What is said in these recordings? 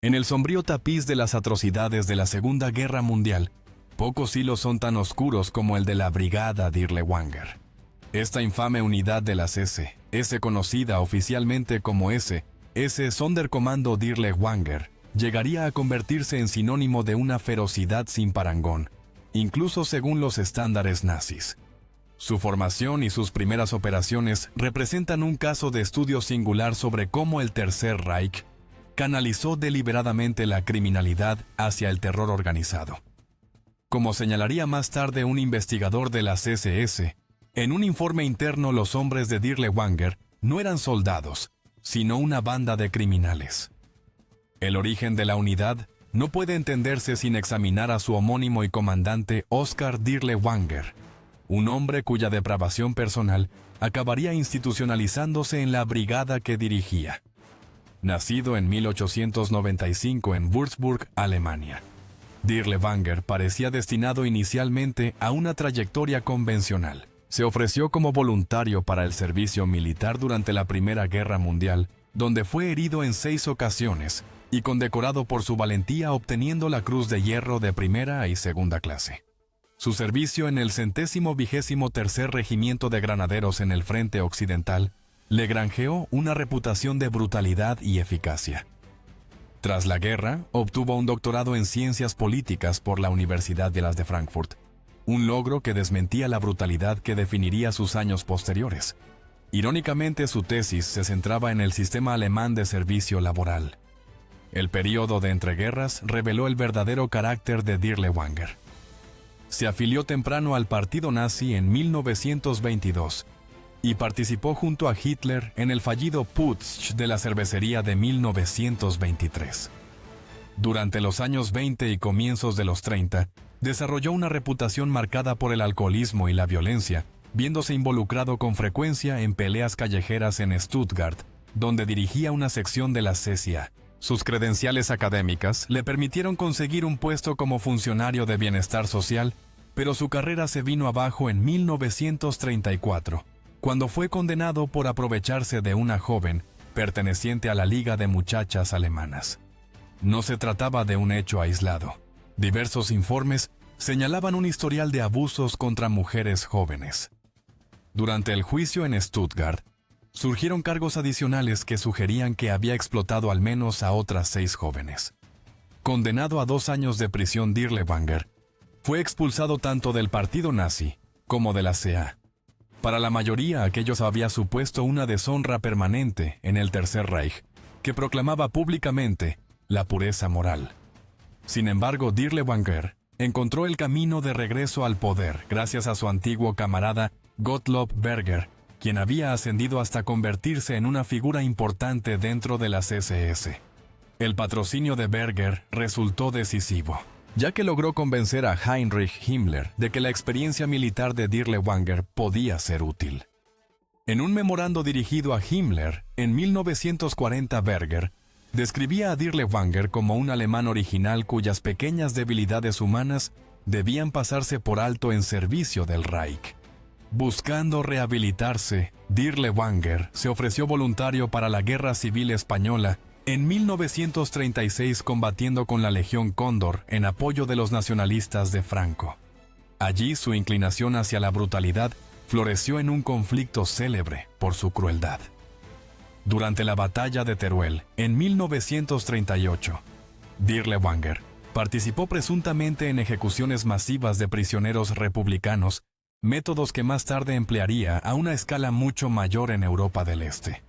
En el sombrío tapiz de las atrocidades de la Segunda Guerra Mundial, pocos hilos son tan oscuros como el de la Brigada Dirlewanger. Esta infame unidad de las SS, conocida oficialmente como Sonderkommando Dirlewanger, llegaría a convertirse en sinónimo de una ferocidad sin parangón, incluso según los estándares nazis. Su formación y sus primeras operaciones representan un caso de estudio singular sobre cómo el Tercer Reich canalizó deliberadamente la criminalidad hacia el terror organizado. Como señalaría más tarde un investigador de las SS, en un informe interno los hombres de Dirlewanger no eran soldados, sino una banda de criminales. El origen de la unidad no puede entenderse sin examinar a su homónimo y comandante Oskar Dirlewanger, un hombre cuya depravación personal acabaría institucionalizándose en la brigada que dirigía. Nacido en 1895 en Würzburg, Alemania, Dirlewanger parecía destinado inicialmente a una trayectoria convencional. Se ofreció como voluntario para el servicio militar durante la Primera Guerra Mundial, donde fue herido en 6 ocasiones y condecorado por su valentía obteniendo la Cruz de Hierro de primera y segunda clase. Su servicio en el 123º Regimiento de Granaderos en el Frente Occidental le granjeó una reputación de brutalidad y eficacia. Tras la guerra, obtuvo un doctorado en Ciencias Políticas por la Universidad de las de Frankfurt, un logro que desmentía la brutalidad que definiría sus años posteriores. Irónicamente, su tesis se centraba en el sistema alemán de servicio laboral. El período de entreguerras reveló el verdadero carácter de Dirlewanger. Se afilió temprano al partido nazi en 1922 y participó junto a Hitler en el fallido Putsch de la cervecería de 1923. Durante los años 20 y comienzos de los 30, desarrolló una reputación marcada por el alcoholismo y la violencia, viéndose involucrado con frecuencia en peleas callejeras en Stuttgart, donde dirigía una sección de la CSA. Sus credenciales académicas le permitieron conseguir un puesto como funcionario de bienestar social, pero su carrera se vino abajo en 1934, cuando fue condenado por aprovecharse de una joven perteneciente a la Liga de Muchachas Alemanas. No se trataba de un hecho aislado. Diversos informes señalaban un historial de abusos contra mujeres jóvenes. Durante el juicio en Stuttgart, surgieron cargos adicionales que sugerían que había explotado al menos a otras 6 jóvenes. Condenado a 2 años de prisión, Dirlewanger fue expulsado tanto del partido nazi como de la CA. Para la mayoría, aquello había supuesto una deshonra permanente en el Tercer Reich, que proclamaba públicamente la pureza moral. Sin embargo, Dirlewanger encontró el camino de regreso al poder gracias a su antiguo camarada Gottlob Berger, quien había ascendido hasta convertirse en una figura importante dentro de las SS. El patrocinio de Berger resultó decisivo, ya que logró convencer a Heinrich Himmler de que la experiencia militar de Dirlewanger podía ser útil. En un memorando dirigido a Himmler, en 1940, Berger describía a Dirlewanger como un alemán original cuyas pequeñas debilidades humanas debían pasarse por alto en servicio del Reich. Buscando rehabilitarse, Dirlewanger se ofreció voluntario para la Guerra Civil Española en 1936, combatiendo con la Legión Cóndor en apoyo de los nacionalistas de Franco. Allí su inclinación hacia la brutalidad floreció en un conflicto célebre por su crueldad. Durante la batalla de Teruel, en 1938, Dirlewanger participó presuntamente en ejecuciones masivas de prisioneros republicanos, métodos que más tarde emplearía a una escala mucho mayor en Europa del Este.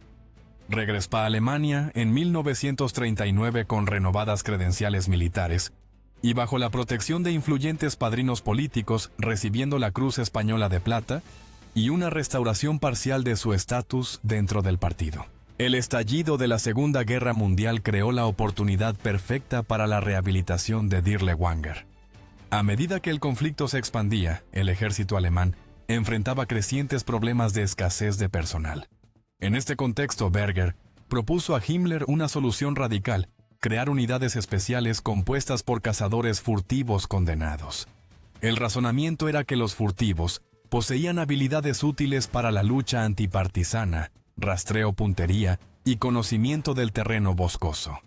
Regresó a Alemania en 1939 con renovadas credenciales militares y bajo la protección de influyentes padrinos políticos, recibiendo la Cruz Española de Plata y una restauración parcial de su estatus dentro del partido. El estallido de la Segunda Guerra Mundial creó la oportunidad perfecta para la rehabilitación de Dirlewanger. A medida que el conflicto se expandía, el ejército alemán enfrentaba crecientes problemas de escasez de personal. En este contexto, Berger propuso a Himmler una solución radical: crear unidades especiales compuestas por cazadores furtivos condenados. El razonamiento era que los furtivos poseían habilidades útiles para la lucha antipartisana, rastreo, puntería y conocimiento del terreno boscoso.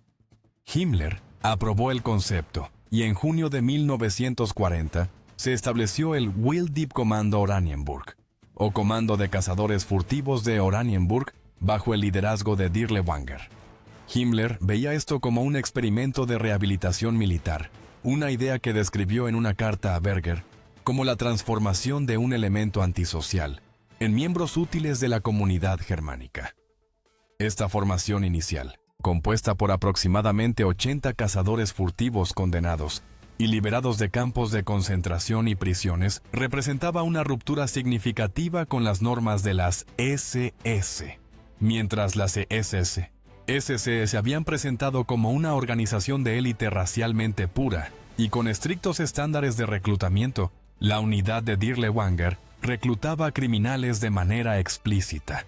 Himmler aprobó el concepto y en junio de 1940 se estableció el Wild-Dieb-Kommando Oranienburg, o Comando de Cazadores Furtivos de Oranienburg, bajo el liderazgo de Dirlewanger. Himmler veía esto como un experimento de rehabilitación militar, una idea que describió en una carta a Berger como la transformación de un elemento antisocial en miembros útiles de la comunidad germánica. Esta formación inicial, compuesta por aproximadamente 80 cazadores furtivos condenados y liberados de campos de concentración y prisiones, representaba una ruptura significativa con las normas de las SS, mientras las SS se habían presentado como una organización de élite racialmente pura y con estrictos estándares de reclutamiento. La unidad de Dirlewanger reclutaba a criminales de manera explícita.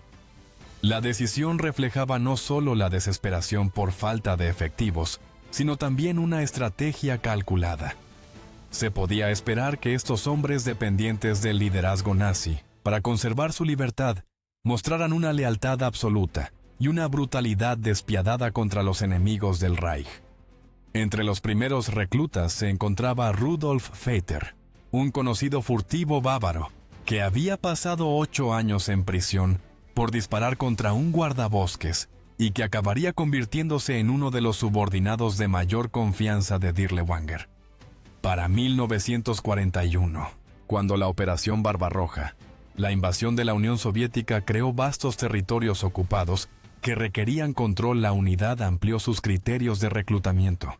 La decisión reflejaba no solo la desesperación por falta de efectivos, sino también una estrategia calculada. Se podía esperar que estos hombres dependientes del liderazgo nazi, para conservar su libertad, mostraran una lealtad absoluta y una brutalidad despiadada contra los enemigos del Reich. Entre los primeros reclutas se encontraba Rudolf Vetter, un conocido furtivo bávaro, que había pasado 8 años en prisión por disparar contra un guardabosques y que acabaría convirtiéndose en uno de los subordinados de mayor confianza de Dirlewanger. Para 1941, cuando la Operación Barbarroja, la invasión de la Unión Soviética creó vastos territorios ocupados que requerían control, la unidad amplió sus criterios de reclutamiento.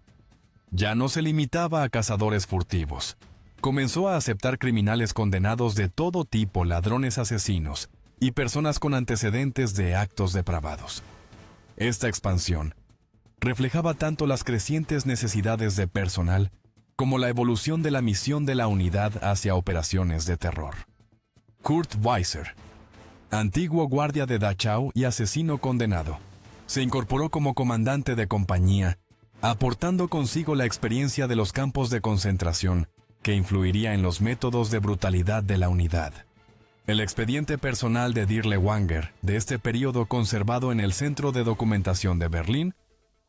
Ya no se limitaba a cazadores furtivos. Comenzó a aceptar criminales condenados de todo tipo, ladrones asesinos y personas con antecedentes de actos depravados. Esta expansión reflejaba tanto las crecientes necesidades de personal como la evolución de la misión de la unidad hacia operaciones de terror. Kurt Weiser, antiguo guardia de Dachau y asesino condenado, se incorporó como comandante de compañía, aportando consigo la experiencia de los campos de concentración que influiría en los métodos de brutalidad de la unidad. El expediente personal de Dirlewanger, de este periodo conservado en el Centro de Documentación de Berlín,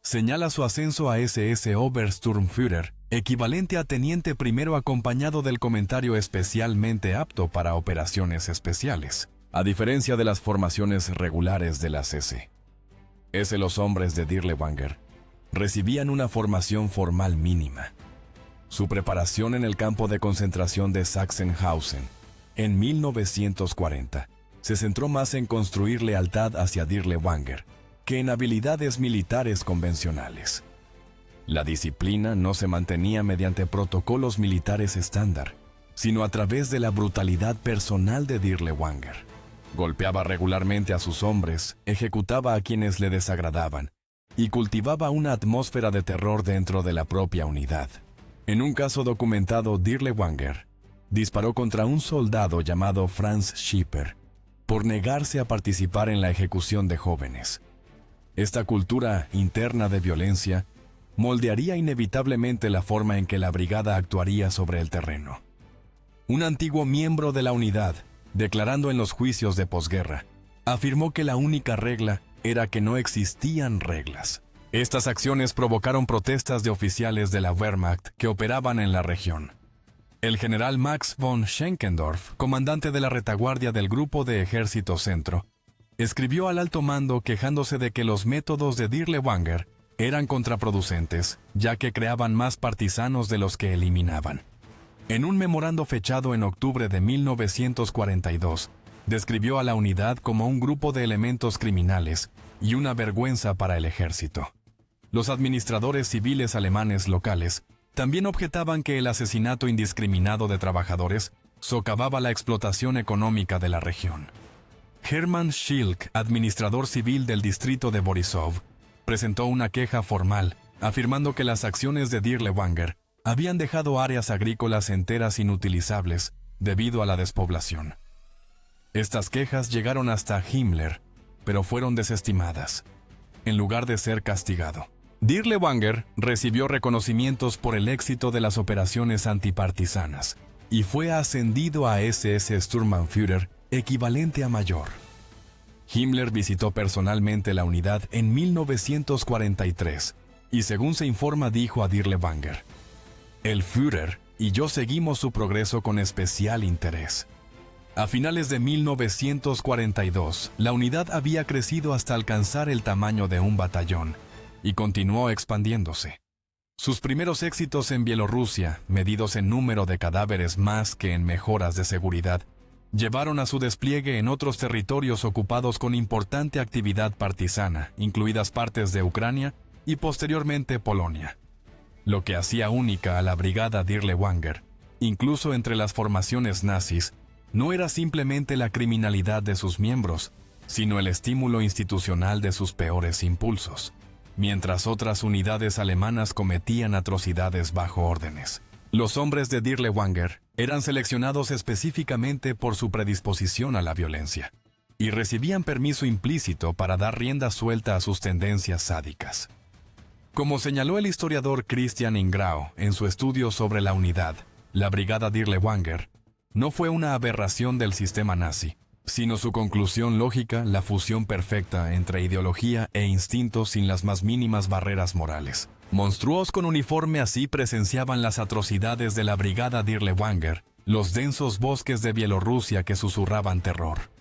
señala su ascenso a SS Obersturmführer, equivalente a teniente primero, acompañado del comentario especialmente apto para operaciones especiales, a diferencia de las formaciones regulares de la SS. Los hombres de Dirlewanger recibían una formación formal mínima. Su preparación en el campo de concentración de Sachsenhausen, en 1940, se centró más en construir lealtad hacia Dirlewanger que en habilidades militares convencionales. La disciplina no se mantenía mediante protocolos militares estándar, sino a través de la brutalidad personal de Dirlewanger. Golpeaba regularmente a sus hombres, ejecutaba a quienes le desagradaban y cultivaba una atmósfera de terror dentro de la propia unidad. En un caso documentado, Dirlewanger disparó contra un soldado llamado Franz Schipper por negarse a participar en la ejecución de jóvenes. Esta cultura interna de violencia moldearía inevitablemente la forma en que la brigada actuaría sobre el terreno. Un antiguo miembro de la unidad, declarando en los juicios de posguerra, afirmó que la única regla era que no existían reglas. Estas acciones provocaron protestas de oficiales de la Wehrmacht que operaban en la región. El general Max von Schenkendorf, comandante de la retaguardia del Grupo de Ejército Centro, escribió al alto mando quejándose de que los métodos de Dirlewanger eran contraproducentes, ya que creaban más partisanos de los que eliminaban. En un memorando fechado en octubre de 1942, describió a la unidad como un grupo de elementos criminales y una vergüenza para el ejército. Los administradores civiles alemanes locales también objetaban que el asesinato indiscriminado de trabajadores socavaba la explotación económica de la región. Hermann Schilk, administrador civil del distrito de Borisov, presentó una queja formal, afirmando que las acciones de Dirlewanger habían dejado áreas agrícolas enteras inutilizables debido a la despoblación. Estas quejas llegaron hasta Himmler, pero fueron desestimadas, en lugar de ser castigado. Dirlewanger recibió reconocimientos por el éxito de las operaciones antipartisanas y fue ascendido a SS Sturmbannführer, equivalente a mayor. Himmler visitó personalmente la unidad en 1943 y según se informa dijo a Dirlewanger: "El Führer y yo seguimos su progreso con especial interés". A finales de 1942, la unidad había crecido hasta alcanzar el tamaño de un batallón y continuó expandiéndose. Sus primeros éxitos en Bielorrusia, medidos en número de cadáveres más que en mejoras de seguridad, llevaron a su despliegue en otros territorios ocupados con importante actividad partisana, incluidas partes de Ucrania y posteriormente Polonia. Lo que hacía única a la brigada Dirlewanger, incluso entre las formaciones nazis, no era simplemente la criminalidad de sus miembros, sino el estímulo institucional de sus peores impulsos, mientras otras unidades alemanas cometían atrocidades bajo órdenes. Los hombres de Dirlewanger eran seleccionados específicamente por su predisposición a la violencia, y recibían permiso implícito para dar rienda suelta a sus tendencias sádicas. Como señaló el historiador Christian Ingrao en su estudio sobre la unidad, la brigada Dirlewanger no fue una aberración del sistema nazi, sino su conclusión lógica, la fusión perfecta entre ideología e instinto sin las más mínimas barreras morales. Monstruos con uniforme así presenciaban las atrocidades de la brigada Dirlewanger, los densos bosques de Bielorrusia que susurraban terror.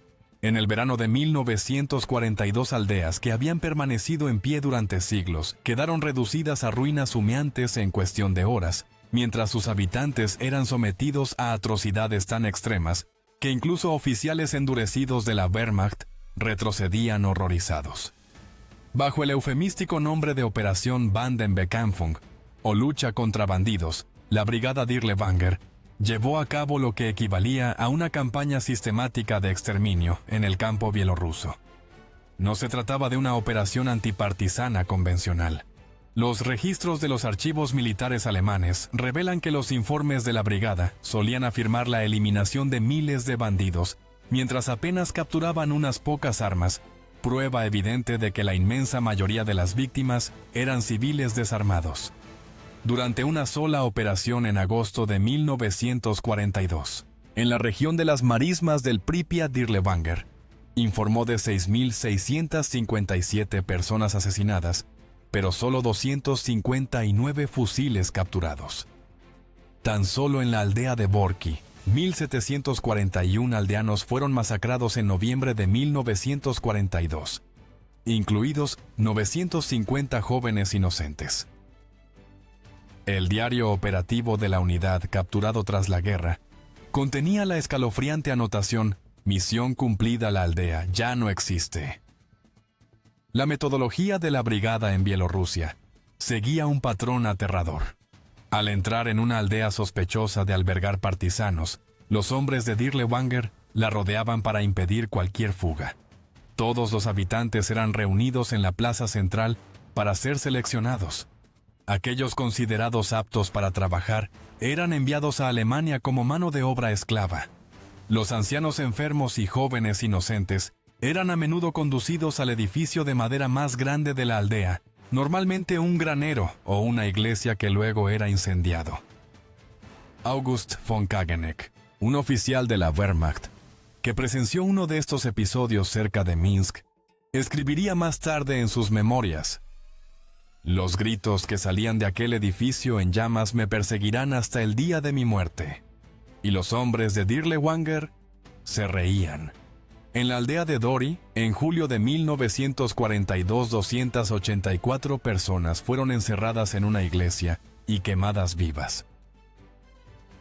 En el verano de 1942, aldeas que habían permanecido en pie durante siglos quedaron reducidas a ruinas humeantes en cuestión de horas, mientras sus habitantes eran sometidos a atrocidades tan extremas que incluso oficiales endurecidos de la Wehrmacht retrocedían horrorizados. Bajo el eufemístico nombre de Operación Bandenbekämpfung, o lucha contra bandidos, la brigada Dirlewanger llevó a cabo lo que equivalía a una campaña sistemática de exterminio en el campo bielorruso. No se trataba de una operación antipartisana convencional. Los registros de los archivos militares alemanes revelan que los informes de la brigada solían afirmar la eliminación de miles de bandidos, mientras apenas capturaban unas pocas armas, prueba evidente de que la inmensa mayoría de las víctimas eran civiles desarmados. Durante una sola operación en agosto de 1942, en la región de las marismas del Pripyat, Dirlewanger informó de 6.657 personas asesinadas, pero solo 259 fusiles capturados. Tan solo en la aldea de Borki, 1.741 aldeanos fueron masacrados en noviembre de 1942, incluidos 950 jóvenes inocentes. El diario operativo de la unidad, capturado tras la guerra, contenía la escalofriante anotación: "Misión cumplida, la aldea ya no existe". La metodología de la brigada en Bielorrusia seguía un patrón aterrador. Al entrar en una aldea sospechosa de albergar partisanos, los hombres de Dirlewanger la rodeaban para impedir cualquier fuga. Todos los habitantes eran reunidos en la plaza central para ser seleccionados. Aquellos considerados aptos para trabajar eran enviados a Alemania como mano de obra esclava. Los ancianos enfermos y jóvenes inocentes eran a menudo conducidos al edificio de madera más grande de la aldea, normalmente un granero o una iglesia que luego era incendiado. August von Kageneck, un oficial de la Wehrmacht, que presenció uno de estos episodios cerca de Minsk, escribiría más tarde en sus memorias: "Los gritos que salían de aquel edificio en llamas me perseguirán hasta el día de mi muerte". Y los hombres de Dirlewanger se reían. En la aldea de Dori, en julio de 1942, 284 personas fueron encerradas en una iglesia y quemadas vivas.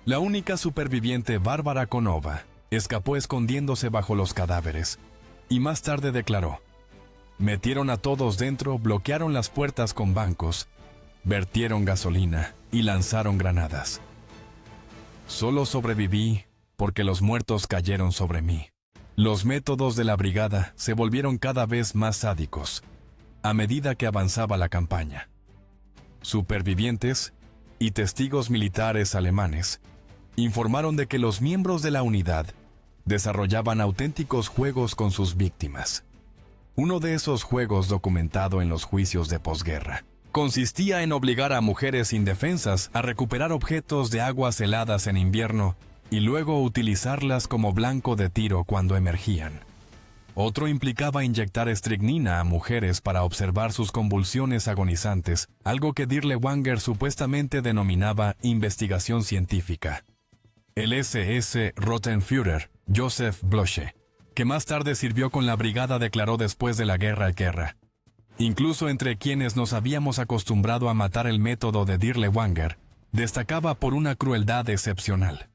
La única superviviente, Bárbara Konova, escapó escondiéndose bajo los cadáveres, y más tarde declaró: "Metieron a todos dentro, bloquearon las puertas con bancos, vertieron gasolina y lanzaron granadas. Solo sobreviví porque los muertos cayeron sobre mí". Los métodos de la brigada se volvieron cada vez más sádicos a medida que avanzaba la campaña. Supervivientes y testigos militares alemanes informaron de que los miembros de la unidad desarrollaban auténticos juegos con sus víctimas. Uno de esos juegos, documentado en los juicios de posguerra, consistía en obligar a mujeres indefensas a recuperar objetos de aguas heladas en invierno y luego utilizarlas como blanco de tiro cuando emergían. Otro implicaba inyectar estricnina a mujeres para observar sus convulsiones agonizantes, algo que Dirlewanger supuestamente denominaba investigación científica. El SS Rotenführer, Joseph Bloche, que más tarde sirvió con la brigada, declaró después de la guerra: incluso entre quienes nos habíamos acostumbrado a matar, el método de Dirlewanger destacaba por una crueldad excepcional.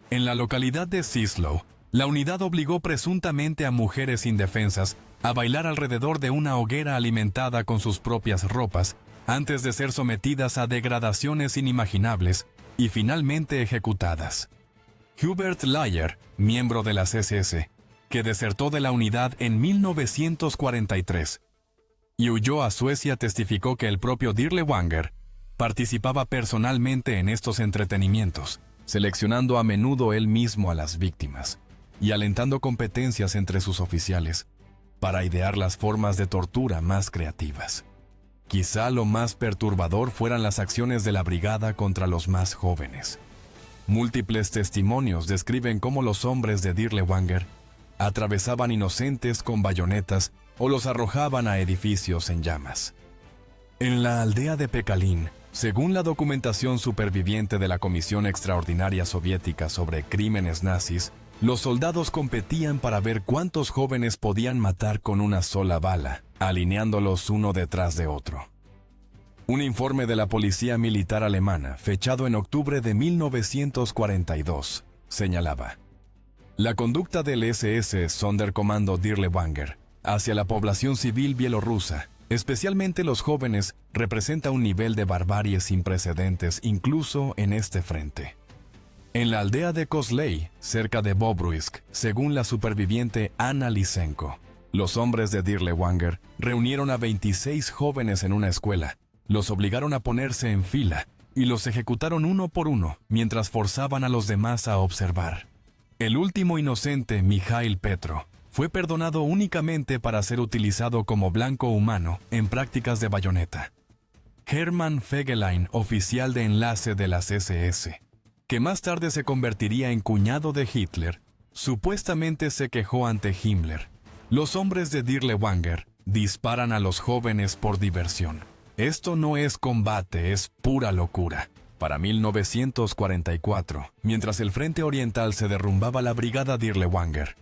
En la localidad de Zislow, la unidad obligó presuntamente a mujeres indefensas a bailar alrededor de una hoguera alimentada con sus propias ropas, antes de ser sometidas a degradaciones inimaginables y finalmente ejecutadas. Hubert Lyer, miembro de las SS, que desertó de la unidad en 1943 y huyó a Suecia, testificó que el propio Dirlewanger participaba personalmente en estos entretenimientos, seleccionando a menudo él mismo a las víctimas y alentando competencias entre sus oficiales para idear las formas de tortura más creativas. Quizá lo más perturbador fueran las acciones de la brigada contra los más jóvenes. Múltiples testimonios describen cómo los hombres de Dirlewanger atravesaban inocentes con bayonetas o los arrojaban a edificios en llamas. En la aldea de Pekalin, según la documentación superviviente de la Comisión Extraordinaria Soviética sobre Crímenes Nazis, los soldados competían para ver cuántos jóvenes podían matar con una sola bala, alineándolos uno detrás de otro. Un informe de la Policía Militar Alemana, fechado en octubre de 1942, señalaba: la conducta del SS Sonderkommando Dirlewanger hacia la población civil bielorrusa, especialmente los jóvenes, representa un nivel de barbarie sin precedentes incluso en este frente. En la aldea de Kozley, cerca de Bobruisk, según la superviviente Anna Lysenko, los hombres de Dirlewanger reunieron a 26 jóvenes en una escuela, los obligaron a ponerse en fila y los ejecutaron uno por uno mientras forzaban a los demás a observar. El último inocente, Mikhail Petro, fue perdonado únicamente para ser utilizado como blanco humano en prácticas de bayoneta. Hermann Fegelein, oficial de enlace de las SS, que más tarde se convertiría en cuñado de Hitler, supuestamente se quejó ante Himmler: los hombres de Dirlewanger disparan a los jóvenes por diversión. Esto no es combate, es pura locura. Para 1944, mientras el frente oriental se derrumbaba, la brigada Dirlewanger,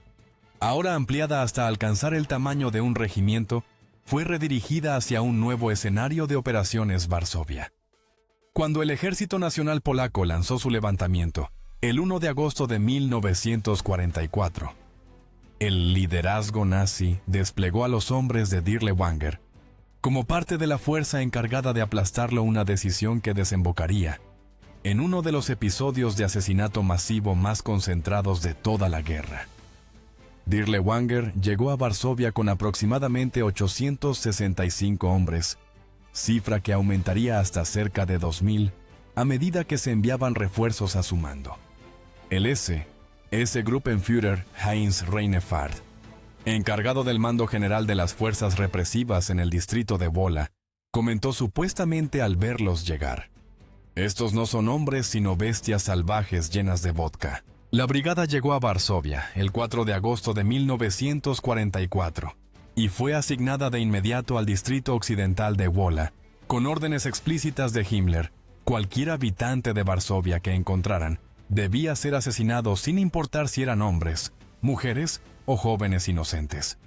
ahora ampliada hasta alcanzar el tamaño de un regimiento, fue redirigida hacia un nuevo escenario de operaciones: Varsovia. Cuando el Ejército Nacional Polaco lanzó su levantamiento, el 1 de agosto de 1944, el liderazgo nazi desplegó a los hombres de Dirlewanger como parte de la fuerza encargada de aplastarlo, una decisión que desembocaría en uno de los episodios de asesinato masivo más concentrados de toda la guerra. Dirlewanger llegó a Varsovia con aproximadamente 865 hombres, cifra que aumentaría hasta cerca de 2000 a medida que se enviaban refuerzos a su mando. El SS Gruppenführer Heinz Reinefahrt, encargado del mando general de las fuerzas represivas en el distrito de Wola, comentó supuestamente al verlos llegar: estos no son hombres sino bestias salvajes llenas de vodka. La brigada llegó a Varsovia el 4 de agosto de 1944 y fue asignada de inmediato al distrito occidental de Wola, con órdenes explícitas de Himmler: cualquier habitante de Varsovia que encontraran debía ser asesinado sin importar si eran hombres, mujeres o jóvenes inocentes.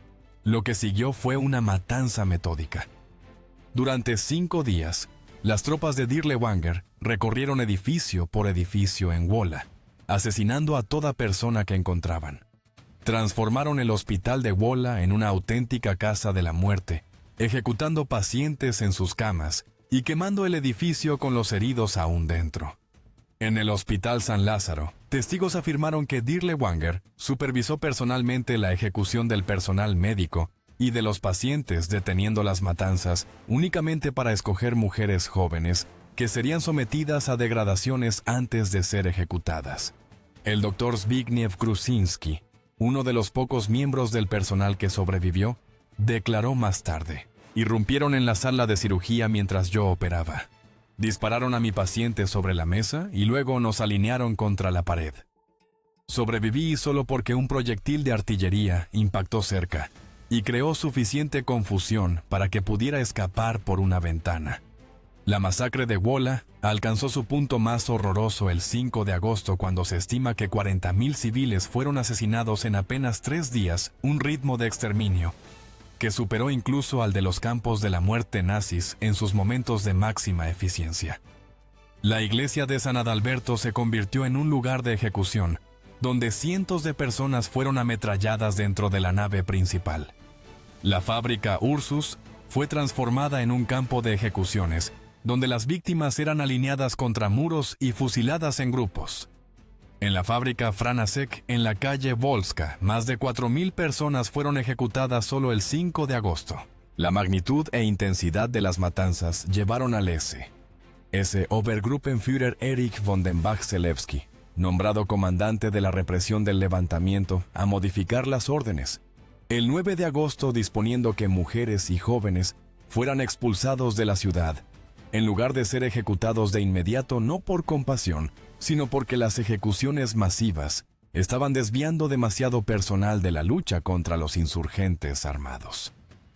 Lo que siguió fue una matanza metódica. Durante 5 días, las tropas de Dirlewanger recorrieron edificio por edificio en Wola, asesinando a toda persona que encontraban. Transformaron el hospital de Wola en una auténtica casa de la muerte, ejecutando pacientes en sus camas y quemando el edificio con los heridos aún dentro. En el Hospital San Lázaro, testigos afirmaron que Dirlewanger supervisó personalmente la ejecución del personal médico y de los pacientes, deteniendo las matanzas únicamente para escoger mujeres jóvenes que serían sometidas a degradaciones antes de ser ejecutadas. El doctor Zbigniew Krusinski, uno de los pocos miembros del personal que sobrevivió, declaró más tarde: irrumpieron en la sala de cirugía mientras yo operaba. Dispararon a mi paciente sobre la mesa y luego nos alinearon contra la pared. Sobreviví solo porque un proyectil de artillería impactó cerca y creó suficiente confusión para que pudiera escapar por una ventana. La masacre de Wola alcanzó su punto más horroroso el 5 de agosto cuando se estima que 40.000 civiles fueron asesinados en apenas 3 días, un ritmo de exterminio que superó incluso al de los campos de la muerte nazis en sus momentos de máxima eficiencia. La iglesia de San Adalberto se convirtió en un lugar de ejecución, donde cientos de personas fueron ametralladas dentro de la nave principal. La fábrica Ursus fue transformada en un campo de ejecuciones, donde las víctimas eran alineadas contra muros y fusiladas en grupos. En la fábrica Franasek, en la calle Volska, más de 4.000 personas fueron ejecutadas solo el 5 de agosto. La magnitud e intensidad de las matanzas llevaron al Obergruppenführer Erich von den Bach-Zelewski, nombrado comandante de la represión del levantamiento, a modificar las órdenes. El 9 de agosto disponiendo que mujeres y jóvenes fueran expulsados de la ciudad, en lugar de ser ejecutados de inmediato no por compasión, sino porque las ejecuciones masivas estaban desviando demasiado personal de la lucha contra los insurgentes armados.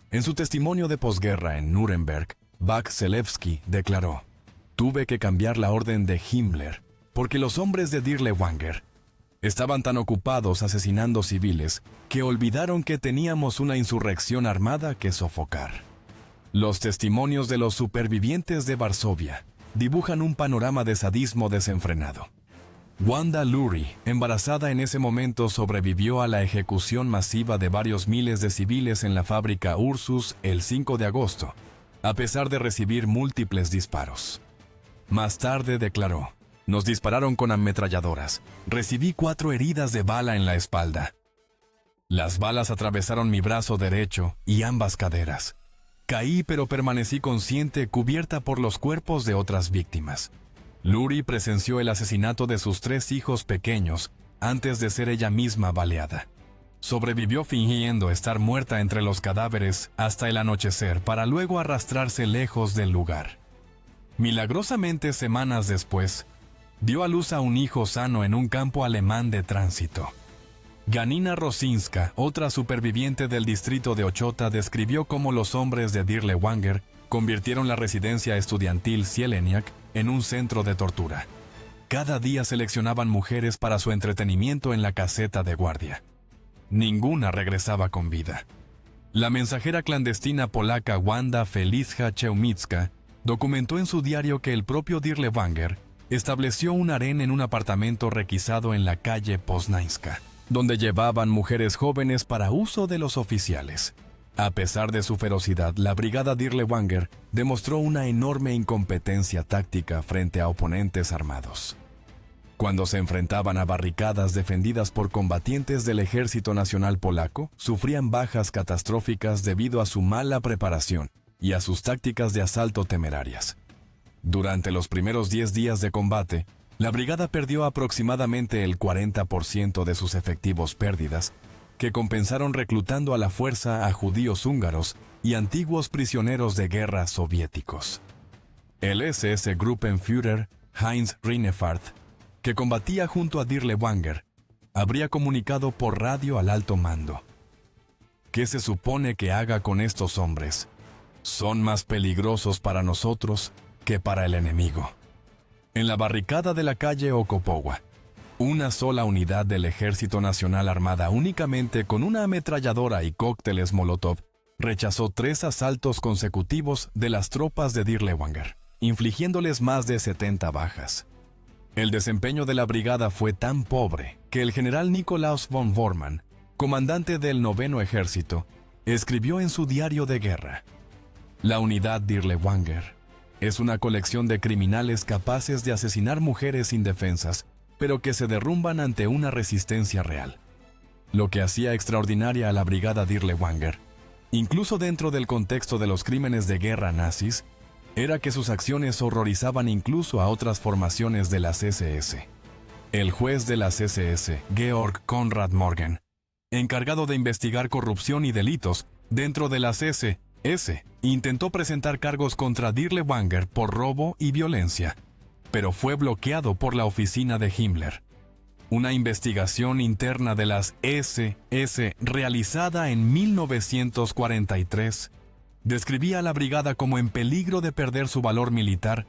En su testimonio de posguerra en Nuremberg, Bach-Zelewski declaró: «Tuve que cambiar la orden de Himmler, porque los hombres de Dirlewanger estaban tan ocupados asesinando civiles que olvidaron que teníamos una insurrección armada que sofocar». Los testimonios de los supervivientes de Varsovia dibujan un panorama de sadismo desenfrenado. Wanda Lurie, embarazada en ese momento, sobrevivió a la ejecución masiva de varios miles de civiles en la fábrica Ursus el 5 de agosto, a pesar de recibir múltiples disparos. Más tarde declaró: «Nos dispararon con ametralladoras. Recibí 4 heridas de bala en la espalda. Las balas atravesaron mi brazo derecho y ambas caderas. Caí, pero permanecí consciente, cubierta por los cuerpos de otras víctimas». Lurie presenció el asesinato de sus 3 hijos pequeños antes de ser ella misma baleada. Sobrevivió fingiendo estar muerta entre los cadáveres hasta el anochecer para luego arrastrarse lejos del lugar. Milagrosamente, semanas después, dio a luz a un hijo sano en un campo alemán de tránsito. Ganina Rosinska, otra superviviente del distrito de Ochota, describió cómo los hombres de Dirlewanger convirtieron la residencia estudiantil Zieleniak en un centro de tortura. Cada día seleccionaban mujeres para su entretenimiento en la caseta de guardia. Ninguna regresaba con vida. La mensajera clandestina polaca Wanda Felizja Cheumicka documentó en su diario que el propio Dirlewanger estableció un harén en un apartamento requisado en la calle Poznańska, donde llevaban mujeres jóvenes para uso de los oficiales. A pesar de su ferocidad, la brigada Dirlewanger demostró una enorme incompetencia táctica frente a oponentes armados. Cuando se enfrentaban a barricadas defendidas por combatientes del Ejército Nacional Polaco, sufrían bajas catastróficas debido a su mala preparación y a sus tácticas de asalto temerarias. Durante los primeros 10 días de combate, la brigada perdió aproximadamente el 40% de sus efectivos pérdidas, que compensaron reclutando a la fuerza a judíos húngaros y antiguos prisioneros de guerra soviéticos. El SS-Gruppenführer Heinz Reinefeld, que combatía junto a Dirlewanger, habría comunicado por radio al alto mando: «¿Qué se supone que haga con estos hombres? Son más peligrosos para nosotros que para el enemigo». En la barricada de la calle Okopowa, una sola unidad del Ejército Nacional armada únicamente con una ametralladora y cócteles Molotov rechazó 3 asaltos consecutivos de las tropas de Dirlewanger, infligiéndoles más de 70 bajas. El desempeño de la brigada fue tan pobre que el general Nikolaus von Bormann, comandante del 9º Ejército, escribió en su diario de guerra: «La unidad Dirlewanger es una colección de criminales capaces de asesinar mujeres indefensas, pero que se derrumban ante una resistencia real». Lo que hacía extraordinaria a la brigada Dirlewanger, incluso dentro del contexto de los crímenes de guerra nazis, era que sus acciones horrorizaban incluso a otras formaciones de las SS. El juez de las SS, Georg Konrad Morgen, encargado de investigar corrupción y delitos dentro de las SS, intentó presentar cargos contra Dirlewanger por robo y violencia, pero fue bloqueado por la oficina de Himmler. Una investigación interna de las SS realizada en 1943 describía a la brigada como en peligro de perder su valor militar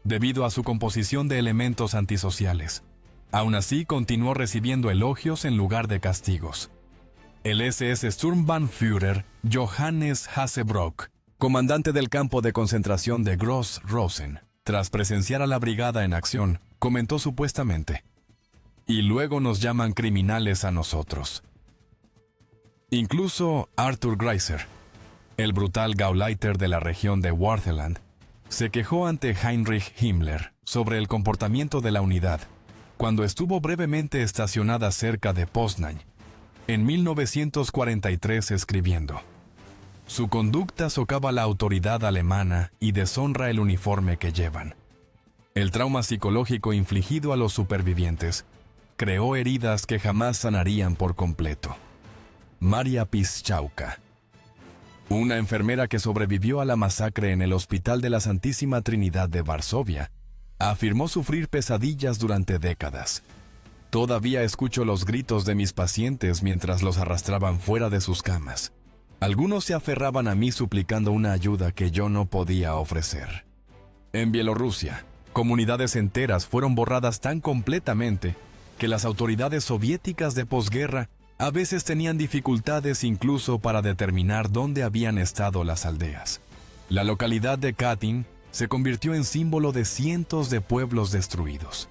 debido a su composición de elementos antisociales. Aún así, continuó recibiendo elogios en lugar de castigos. El SS Sturmbannführer Johannes Hasebrock, comandante del campo de concentración de Gross-Rosen, tras presenciar a la brigada en acción, comentó supuestamente: «Y luego nos llaman criminales a nosotros». Incluso Arthur Greiser, el brutal Gauleiter de la región de Wartheland, se quejó ante Heinrich Himmler sobre el comportamiento de la unidad cuando estuvo brevemente estacionada cerca de Poznań, en 1943, escribiendo: «Su conducta socava la autoridad alemana y deshonra el uniforme que llevan». El trauma psicológico infligido a los supervivientes creó heridas que jamás sanarían por completo. Maria Piszczałka, una enfermera que sobrevivió a la masacre en el Hospital de la Santísima Trinidad de Varsovia, afirmó sufrir pesadillas durante décadas. «Todavía escucho los gritos de mis pacientes mientras los arrastraban fuera de sus camas. Algunos se aferraban a mí suplicando una ayuda que yo no podía ofrecer». En Bielorrusia, comunidades enteras fueron borradas tan completamente que las autoridades soviéticas de posguerra a veces tenían dificultades incluso para determinar dónde habían estado las aldeas. La localidad de Katyn se convirtió en símbolo de cientos de pueblos destruidos.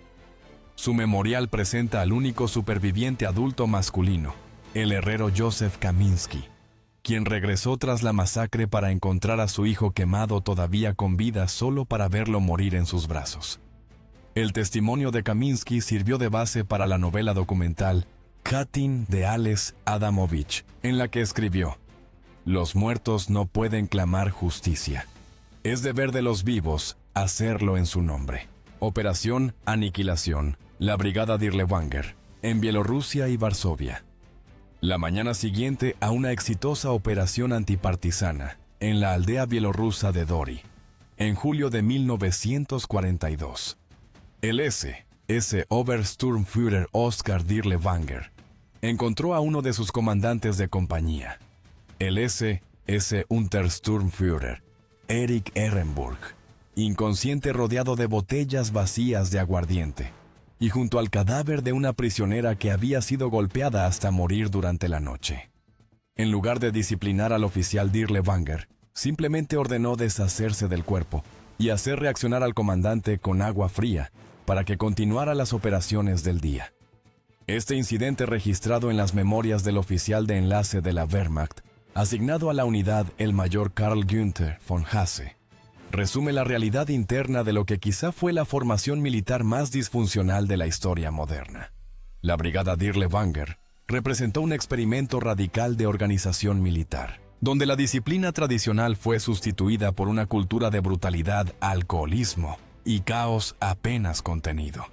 Su memorial presenta al único superviviente adulto masculino, el herrero Józef Kamiński, quien regresó tras la masacre para encontrar a su hijo quemado todavía con vida solo para verlo morir en sus brazos. El testimonio de Kamiński sirvió de base para la novela documental Katyn de Ales Adamovich, en la que escribió: «Los muertos no pueden clamar justicia. Es deber de los vivos hacerlo en su nombre». Operación Aniquilación, la Brigada Dirlewanger, en Bielorrusia y Varsovia. La mañana siguiente a una exitosa operación antipartisana en la aldea bielorrusa de Dori, en julio de 1942. El SS Obersturmführer Oskar Dirlewanger encontró a uno de sus comandantes de compañía, el SS Untersturmführer Erich Ehrenburg, inconsciente rodeado de botellas vacías de aguardiente y junto al cadáver de una prisionera que había sido golpeada hasta morir durante la noche. En lugar de disciplinar al oficial Dirlewanger, simplemente ordenó deshacerse del cuerpo y hacer reaccionar al comandante con agua fría para que continuara las operaciones del día. Este incidente, registrado en las memorias del oficial de enlace de la Wehrmacht, asignado a la unidad, el mayor Karl Günther von Hase, resume la realidad interna de lo que quizá fue la formación militar más disfuncional de la historia moderna. La Brigada Dirlewanger representó un experimento radical de organización militar, donde la disciplina tradicional fue sustituida por una cultura de brutalidad, alcoholismo y caos apenas contenido.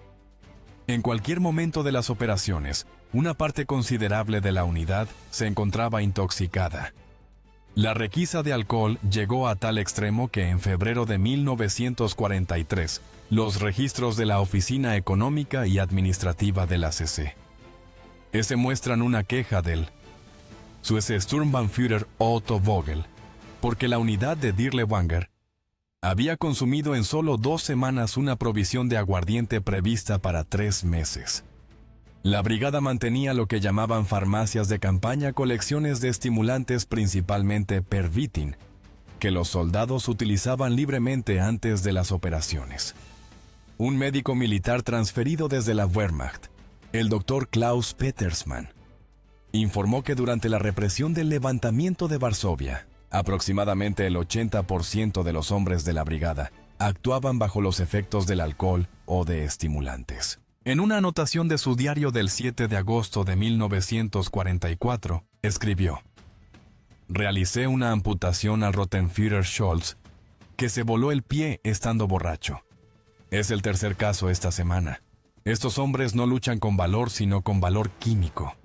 En cualquier momento de las operaciones, una parte considerable de la unidad se encontraba intoxicada. La requisa de alcohol llegó a tal extremo que en febrero de 1943, los registros de la Oficina Económica y Administrativa de la CC muestran una queja del Sturmbannführer Otto Vogel, porque la unidad de Dirlewanger había consumido en solo 2 semanas una provisión de aguardiente prevista para 3 meses. La brigada mantenía lo que llamaban farmacias de campaña, colecciones de estimulantes, principalmente Pervitin, que los soldados utilizaban libremente antes de las operaciones. Un médico militar transferido desde la Wehrmacht, el doctor Klaus Petersmann, informó que durante la represión del levantamiento de Varsovia, aproximadamente el 80% de los hombres de la brigada actuaban bajo los efectos del alcohol o de estimulantes. En una anotación de su diario del 7 de agosto de 1944, escribió: «Realicé una amputación al Rottenführer Scholz, que se voló el pie estando borracho. Es el tercer caso esta semana. Estos hombres no luchan con valor, sino con valor químico».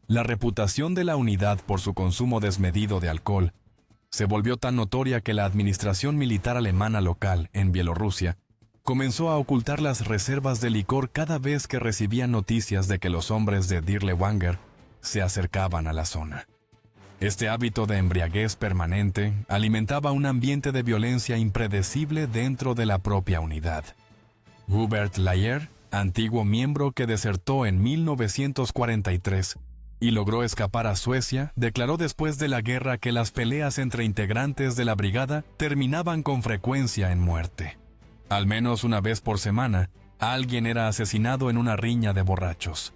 La reputación de la unidad por su consumo desmedido de alcohol se volvió tan notoria que la administración militar alemana local en Bielorrusia comenzó a ocultar las reservas de licor cada vez que recibían noticias de que los hombres de Dirlewanger se acercaban a la zona. Este hábito de embriaguez permanente alimentaba un ambiente de violencia impredecible dentro de la propia unidad. Hubert Layer, antiguo miembro que desertó en 1943 y logró escapar a Suecia, declaró después de la guerra que las peleas entre integrantes de la brigada terminaban con frecuencia en muerte. Al menos una vez por semana, alguien era asesinado en una riña de borrachos.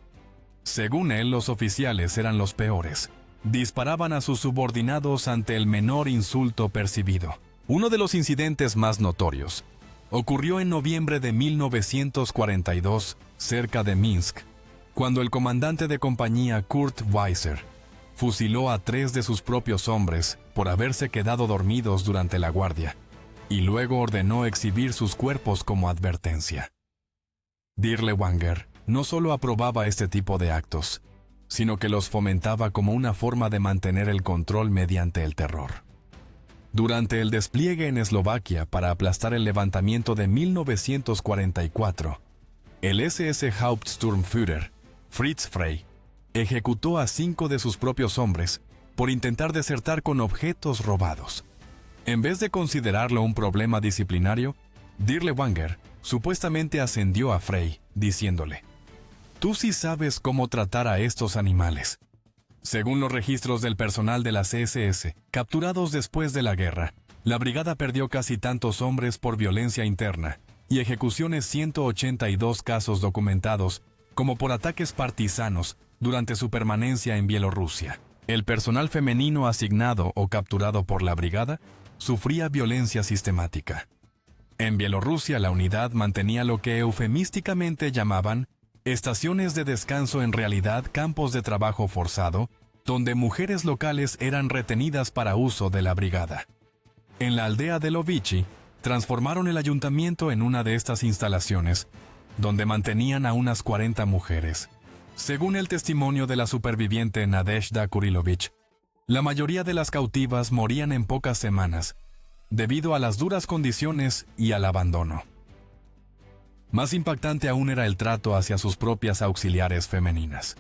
Según él, los oficiales eran los peores. Disparaban a sus subordinados ante el menor insulto percibido. Uno de los incidentes más notorios ocurrió en noviembre de 1942, cerca de Minsk, cuando el comandante de compañía Kurt Weiser fusiló a 3 de sus propios hombres por haberse quedado dormidos durante la guardia, y luego ordenó exhibir sus cuerpos como advertencia. Dirlewanger no solo aprobaba este tipo de actos, sino que los fomentaba como una forma de mantener el control mediante el terror. Durante el despliegue en Eslovaquia para aplastar el levantamiento de 1944, el SS Hauptsturmführer, Fritz Frey, ejecutó a 5 de sus propios hombres por intentar desertar con objetos robados. En vez de considerarlo un problema disciplinario, Dirlewanger supuestamente ascendió a Frey, diciéndole: «Tú sí sabes cómo tratar a estos animales». Según los registros del personal de las SS, capturados después de la guerra, la brigada perdió casi tantos hombres por violencia interna y ejecuciones 182 casos documentados como por ataques partisanos durante su permanencia en Bielorrusia. El personal femenino asignado o capturado por la brigada sufría violencia sistemática. En Bielorrusia, la unidad mantenía lo que eufemísticamente llamaban estaciones de descanso, en realidad campos de trabajo forzado, donde mujeres locales eran retenidas para uso de la brigada. En la aldea de Lovichi, transformaron el ayuntamiento en una de estas instalaciones, donde mantenían a unas 40 mujeres. Según el testimonio de la superviviente Nadezhda Kurilovich, la mayoría de las cautivas morían en pocas semanas, debido a las duras condiciones y al abandono. Más impactante aún era el trato hacia sus propias auxiliares femeninas.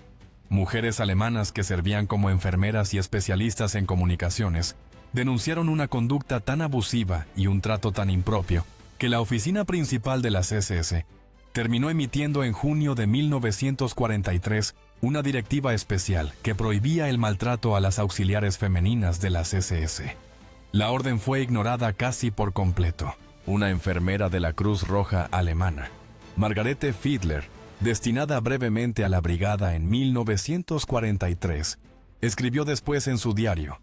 Mujeres alemanas que servían como enfermeras y especialistas en comunicaciones denunciaron una conducta tan abusiva y un trato tan impropio que la oficina principal de las SS terminó emitiendo en junio de 1943 una directiva especial que prohibía el maltrato a las auxiliares femeninas de las SS. La orden fue ignorada casi por completo. Una enfermera de la Cruz Roja alemana, Margarete Fiedler, destinada brevemente a la brigada en 1943, escribió después en su diario: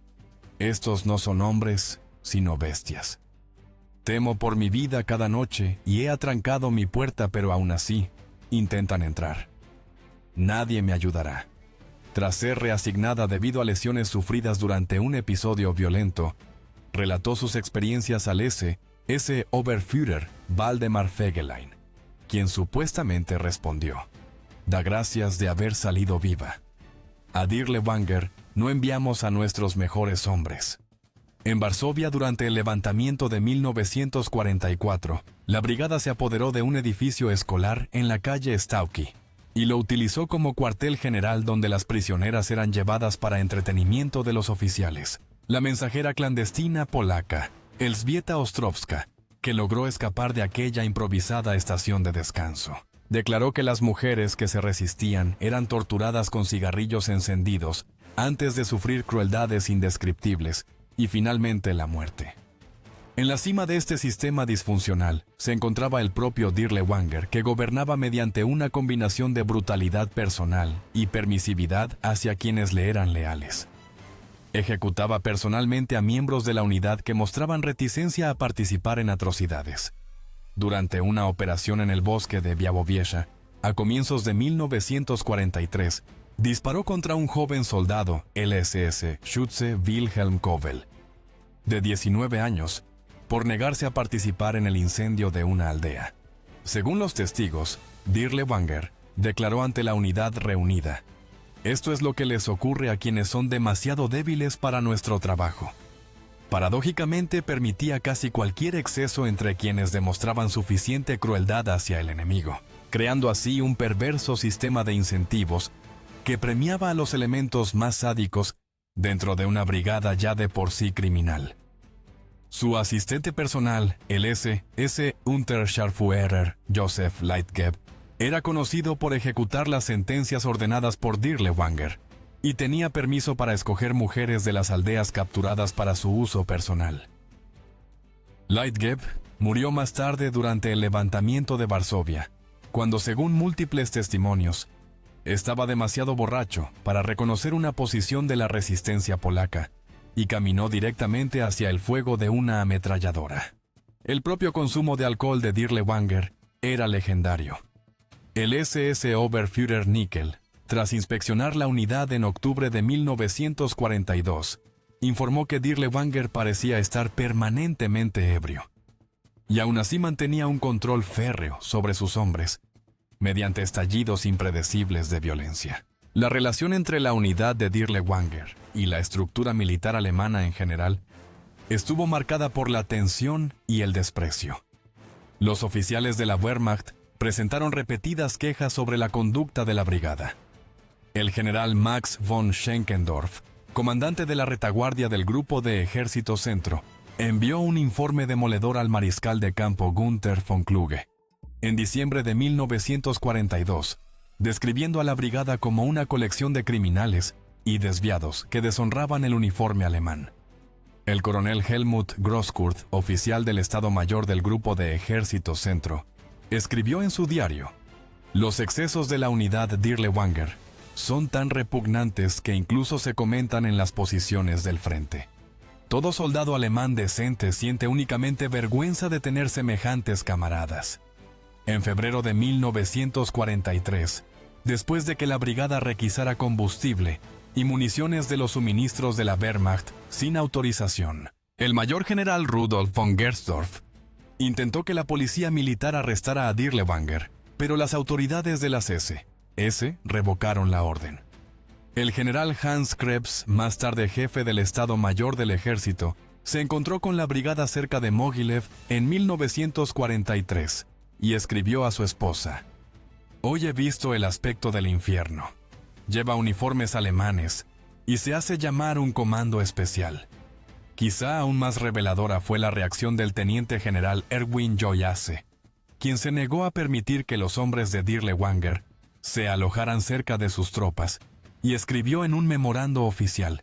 «Estos no son hombres, sino bestias. Temo por mi vida cada noche y he atrancado mi puerta, pero aún así intentan entrar. Nadie me ayudará». Tras ser reasignada debido a lesiones sufridas durante un episodio violento, relató sus experiencias al SS Oberführer Waldemar Fegelein, quien supuestamente respondió: «Da gracias de haber salido viva. A Dirlewanger no enviamos a nuestros mejores hombres». En Varsovia, durante el levantamiento de 1944, la brigada se apoderó de un edificio escolar en la calle Stałki y lo utilizó como cuartel general, donde las prisioneras eran llevadas para entretenimiento de los oficiales. La mensajera clandestina polaca, Elżbieta Ostrowska, que logró escapar de aquella improvisada estación de descanso, declaró que las mujeres que se resistían eran torturadas con cigarrillos encendidos antes de sufrir crueldades indescriptibles y finalmente la muerte. En la cima de este sistema disfuncional se encontraba el propio Dirlewanger, que gobernaba mediante una combinación de brutalidad personal y permisividad hacia quienes le eran leales. Ejecutaba personalmente a miembros de la unidad que mostraban reticencia a participar en atrocidades. Durante una operación en el bosque de Białowieża, a comienzos de 1943, disparó contra un joven soldado LSS Schütze Wilhelm Kowel, de 19 años, por negarse a participar en el incendio de una aldea. Según los testigos, Dirlewanger declaró ante la unidad reunida: «Esto es lo que les ocurre a quienes son demasiado débiles para nuestro trabajo». Paradójicamente permitía casi cualquier exceso entre quienes demostraban suficiente crueldad hacia el enemigo, creando así un perverso sistema de incentivos que premiaba a los elementos más sádicos dentro de una brigada ya de por sí criminal. Su asistente personal, el S. Unterscharführer Joseph Leitgeb, era conocido por ejecutar las sentencias ordenadas por Dirlewanger y tenía permiso para escoger mujeres de las aldeas capturadas para su uso personal. Leitgeb murió más tarde durante el levantamiento de Varsovia, cuando, según múltiples testimonios, estaba demasiado borracho para reconocer una posición de la resistencia polaca y caminó directamente hacia el fuego de una ametralladora. El propio consumo de alcohol de Dirlewanger era legendario. El SS Oberführer Nickel, tras inspeccionar la unidad en octubre de 1942, informó que Dirlewanger parecía estar permanentemente ebrio, y aún así mantenía un control férreo sobre sus hombres, mediante estallidos impredecibles de violencia. La relación entre la unidad de Dirlewanger y la estructura militar alemana en general estuvo marcada por la tensión y el desprecio. Los oficiales de la Wehrmacht presentaron repetidas quejas sobre la conducta de la brigada. El general Max von Schenkendorf, comandante de la retaguardia del Grupo de Ejército Centro, envió un informe demoledor al mariscal de campo Günther von Kluge en diciembre de 1942, describiendo a la brigada como una colección de criminales y desviados que deshonraban el uniforme alemán. El coronel Helmut Grosskurt, oficial del Estado Mayor del Grupo de Ejército Centro, escribió en su diario: «Los excesos de la unidad Dirlewanger son tan repugnantes que incluso se comentan en las posiciones del frente. Todo soldado alemán decente siente únicamente vergüenza de tener semejantes camaradas». En febrero de 1943, después de que la brigada requisara combustible y municiones de los suministros de la Wehrmacht sin autorización, el mayor general Rudolf von Gersdorf intentó que la policía militar arrestara a Dirlewanger, pero las autoridades de las SS revocaron la orden. El general Hans Krebs, más tarde jefe del Estado Mayor del Ejército, se encontró con la brigada cerca de Mogilev en 1943 y escribió a su esposa: «Hoy he visto el aspecto del infierno. Lleva uniformes alemanes y se hace llamar un comando especial». Quizá aún más reveladora fue la reacción del teniente general Erwin Joyce, quien se negó a permitir que los hombres de Dirlewanger se alojaran cerca de sus tropas, y escribió en un memorando oficial: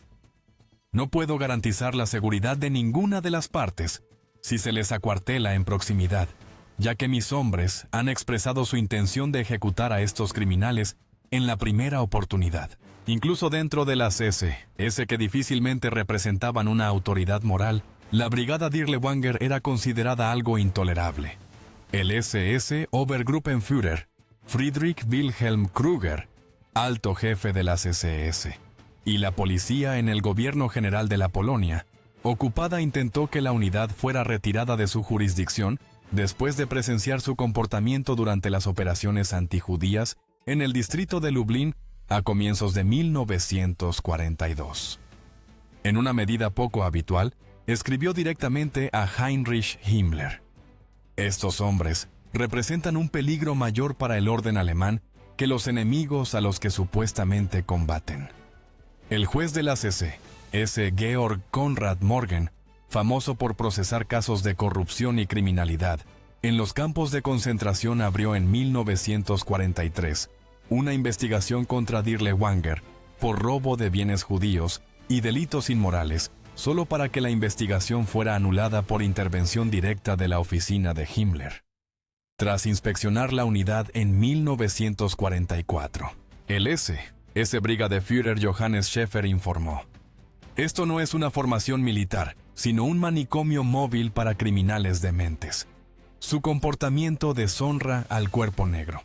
«No puedo garantizar la seguridad de ninguna de las partes si se les acuartela en proximidad, ya que mis hombres han expresado su intención de ejecutar a estos criminales en la primera oportunidad». Incluso dentro de las SS, que difícilmente representaban una autoridad moral, la brigada Dirlewanger era considerada algo intolerable. El SS Obergruppenführer Friedrich Wilhelm Krüger, alto jefe de las SS, y la policía en el gobierno general de la Polonia ocupada intentó que la unidad fuera retirada de su jurisdicción después de presenciar su comportamiento durante las operaciones antijudías en el distrito de Lublin a comienzos de 1942. En una medida poco habitual, escribió directamente a Heinrich Himmler: «Estos hombres representan un peligro mayor para el orden alemán que los enemigos a los que supuestamente combaten». El juez de las SS, Georg Konrad Morgen, famoso por procesar casos de corrupción y criminalidad en los campos de concentración, abrió en 1943 una investigación contra Dirlewanger por robo de bienes judíos y delitos inmorales, solo para que la investigación fuera anulada por intervención directa de la oficina de Himmler. Tras inspeccionar la unidad en 1944, el SS Brigadeführer Johannes Schäfer informó: «Esto no es una formación militar, sino un manicomio móvil para criminales dementes. Su comportamiento deshonra al cuerpo negro».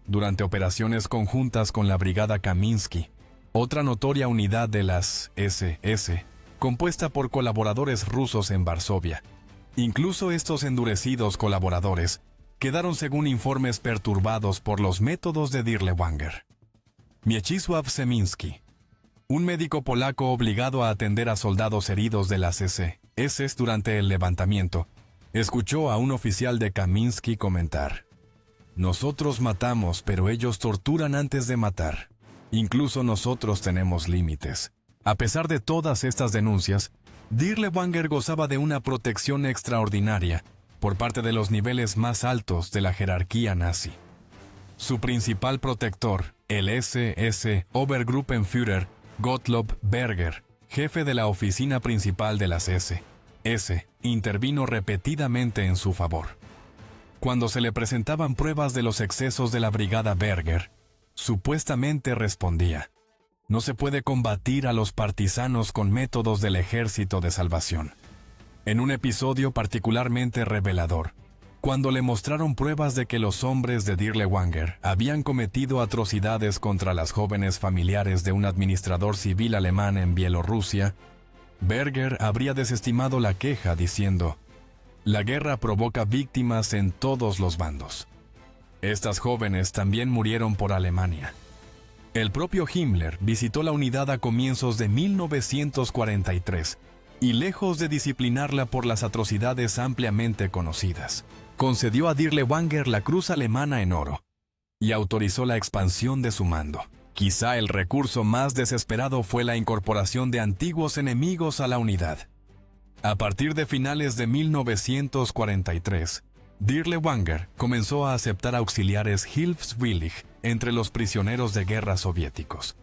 Durante operaciones conjuntas con la Brigada Kaminsky, otra notoria unidad de las SS, compuesta por colaboradores rusos en Varsovia, incluso estos endurecidos colaboradores quedaron, según informes, perturbados por los métodos de Dirlewanger. Mieczysław Semiński, un médico polaco obligado a atender a soldados heridos de las SS durante el levantamiento, escuchó a un oficial de Kamiński comentar: «Nosotros matamos, pero ellos torturan antes de matar. Incluso nosotros tenemos límites». A pesar de todas estas denuncias, Dirlewanger gozaba de una protección extraordinaria por parte de los niveles más altos de la jerarquía nazi. Su principal protector, el SS Obergruppenführer Gottlob Berger, jefe de la oficina principal de las SS, intervino repetidamente en su favor. Cuando se le presentaban pruebas de los excesos de la brigada Berger, supuestamente respondía: «No se puede combatir a los partisanos con métodos del Ejército de Salvación». En un episodio particularmente revelador, cuando le mostraron pruebas de que los hombres de Dirlewanger habían cometido atrocidades contra las jóvenes familiares de un administrador civil alemán en Bielorrusia, Berger habría desestimado la queja diciendo: «La guerra provoca víctimas en todos los bandos. Estas jóvenes también murieron por Alemania». El propio Himmler visitó la unidad a comienzos de 1943 y, lejos de disciplinarla por las atrocidades ampliamente conocidas, concedió a Dirlewanger la Cruz Alemana en oro y autorizó la expansión de su mando. Quizá el recurso más desesperado fue la incorporación de antiguos enemigos a la unidad. A partir de finales de 1943, Dirlewanger comenzó a aceptar auxiliares hilfswillig entre los prisioneros de guerra soviéticos.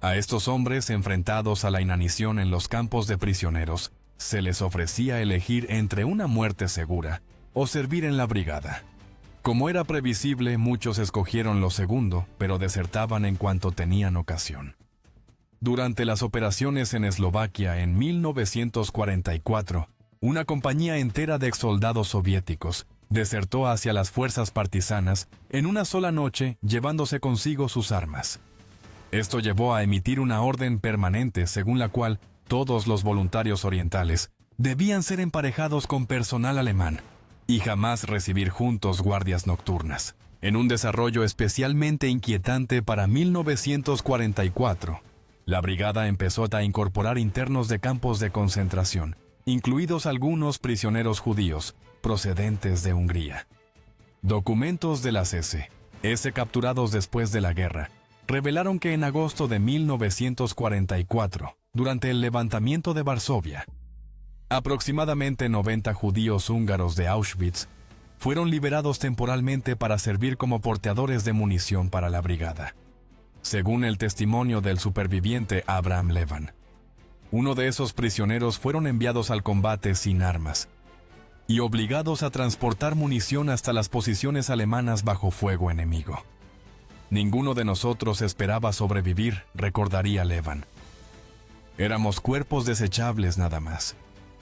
A estos hombres enfrentados a la inanición en los campos de prisioneros, se les ofrecía elegir entre una muerte segura o servir en la brigada. Como era previsible, muchos escogieron lo segundo, pero desertaban en cuanto tenían ocasión. Durante las operaciones en Eslovaquia en 1944, una compañía entera de exsoldados soviéticos desertó hacia las fuerzas partisanas en una sola noche, llevándose consigo sus armas. Esto llevó a emitir una orden permanente según la cual todos los voluntarios orientales debían ser emparejados con personal alemán y jamás recibir juntos guardias nocturnas. En un desarrollo especialmente inquietante para 1944, la brigada empezó a incorporar internos de campos de concentración, incluidos algunos prisioneros judíos procedentes de Hungría. Documentos de las SS capturados después de la guerra revelaron que en agosto de 1944, durante el levantamiento de Varsovia, aproximadamente 90 judíos húngaros de Auschwitz fueron liberados temporalmente para servir como porteadores de munición para la brigada. Según el testimonio del superviviente Abraham Levan, uno de esos prisioneros fueron enviados al combate sin armas y obligados a transportar munición hasta las posiciones alemanas bajo fuego enemigo. Ninguno de nosotros esperaba sobrevivir, recordaría Levan. Éramos cuerpos desechables nada más.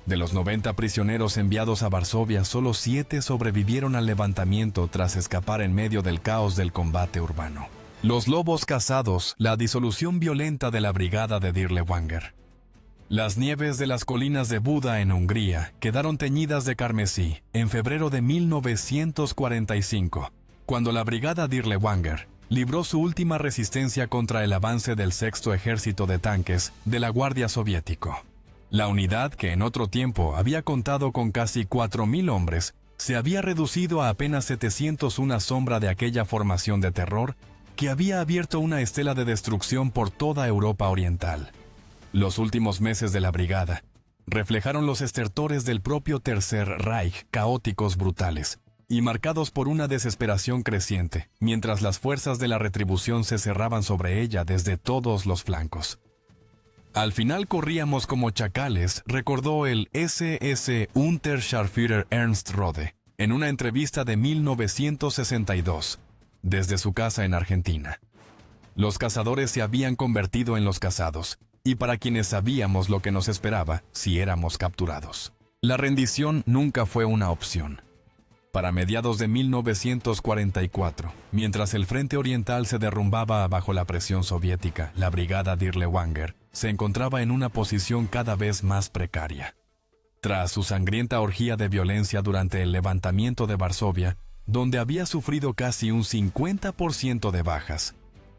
De los 90 prisioneros enviados a Varsovia, solo 7 sobrevivieron al levantamiento tras escapar en medio del caos del combate urbano. Los lobos cazados, la disolución violenta de la brigada de Dirlewanger. Las nieves de las colinas de Buda en Hungría quedaron teñidas de carmesí en febrero de 1945, cuando la brigada Dirlewanger libró su última resistencia contra el avance del Sexto Ejército de Tanques de la Guardia Soviético. La unidad, que en otro tiempo había contado con casi 4.000 hombres, se había reducido a apenas 700, una sombra de aquella formación de terror que había abierto una estela de destrucción por toda Europa Oriental. Los últimos meses de la brigada reflejaron los estertores del propio Tercer Reich, caóticos, brutales y marcados por una desesperación creciente, mientras las fuerzas de la retribución se cerraban sobre ella desde todos los flancos. Al final corríamos como chacales, recordó el SS Unterscharführer Ernst Rode en una entrevista de 1962, desde su casa en Argentina. Los cazadores se habían convertido en los cazados, y para quienes sabíamos lo que nos esperaba si éramos capturados. La rendición nunca fue una opción. Para mediados de 1944, mientras el frente oriental se derrumbaba bajo la presión soviética, la brigada Dirlewanger se encontraba en una posición cada vez más precaria. Tras su sangrienta orgía de violencia durante el levantamiento de Varsovia, donde había sufrido casi un 50% de bajas,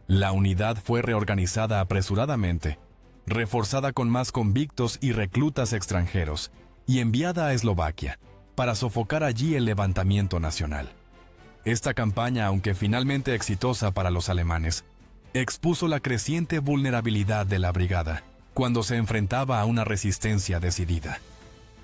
La unidad fue reorganizada apresuradamente, reforzada con más convictos y reclutas extranjeros, y enviada a Eslovaquia, para sofocar allí el levantamiento nacional. Esta campaña, aunque finalmente exitosa para los alemanes, expuso la creciente vulnerabilidad de la brigada cuando se enfrentaba a una resistencia decidida.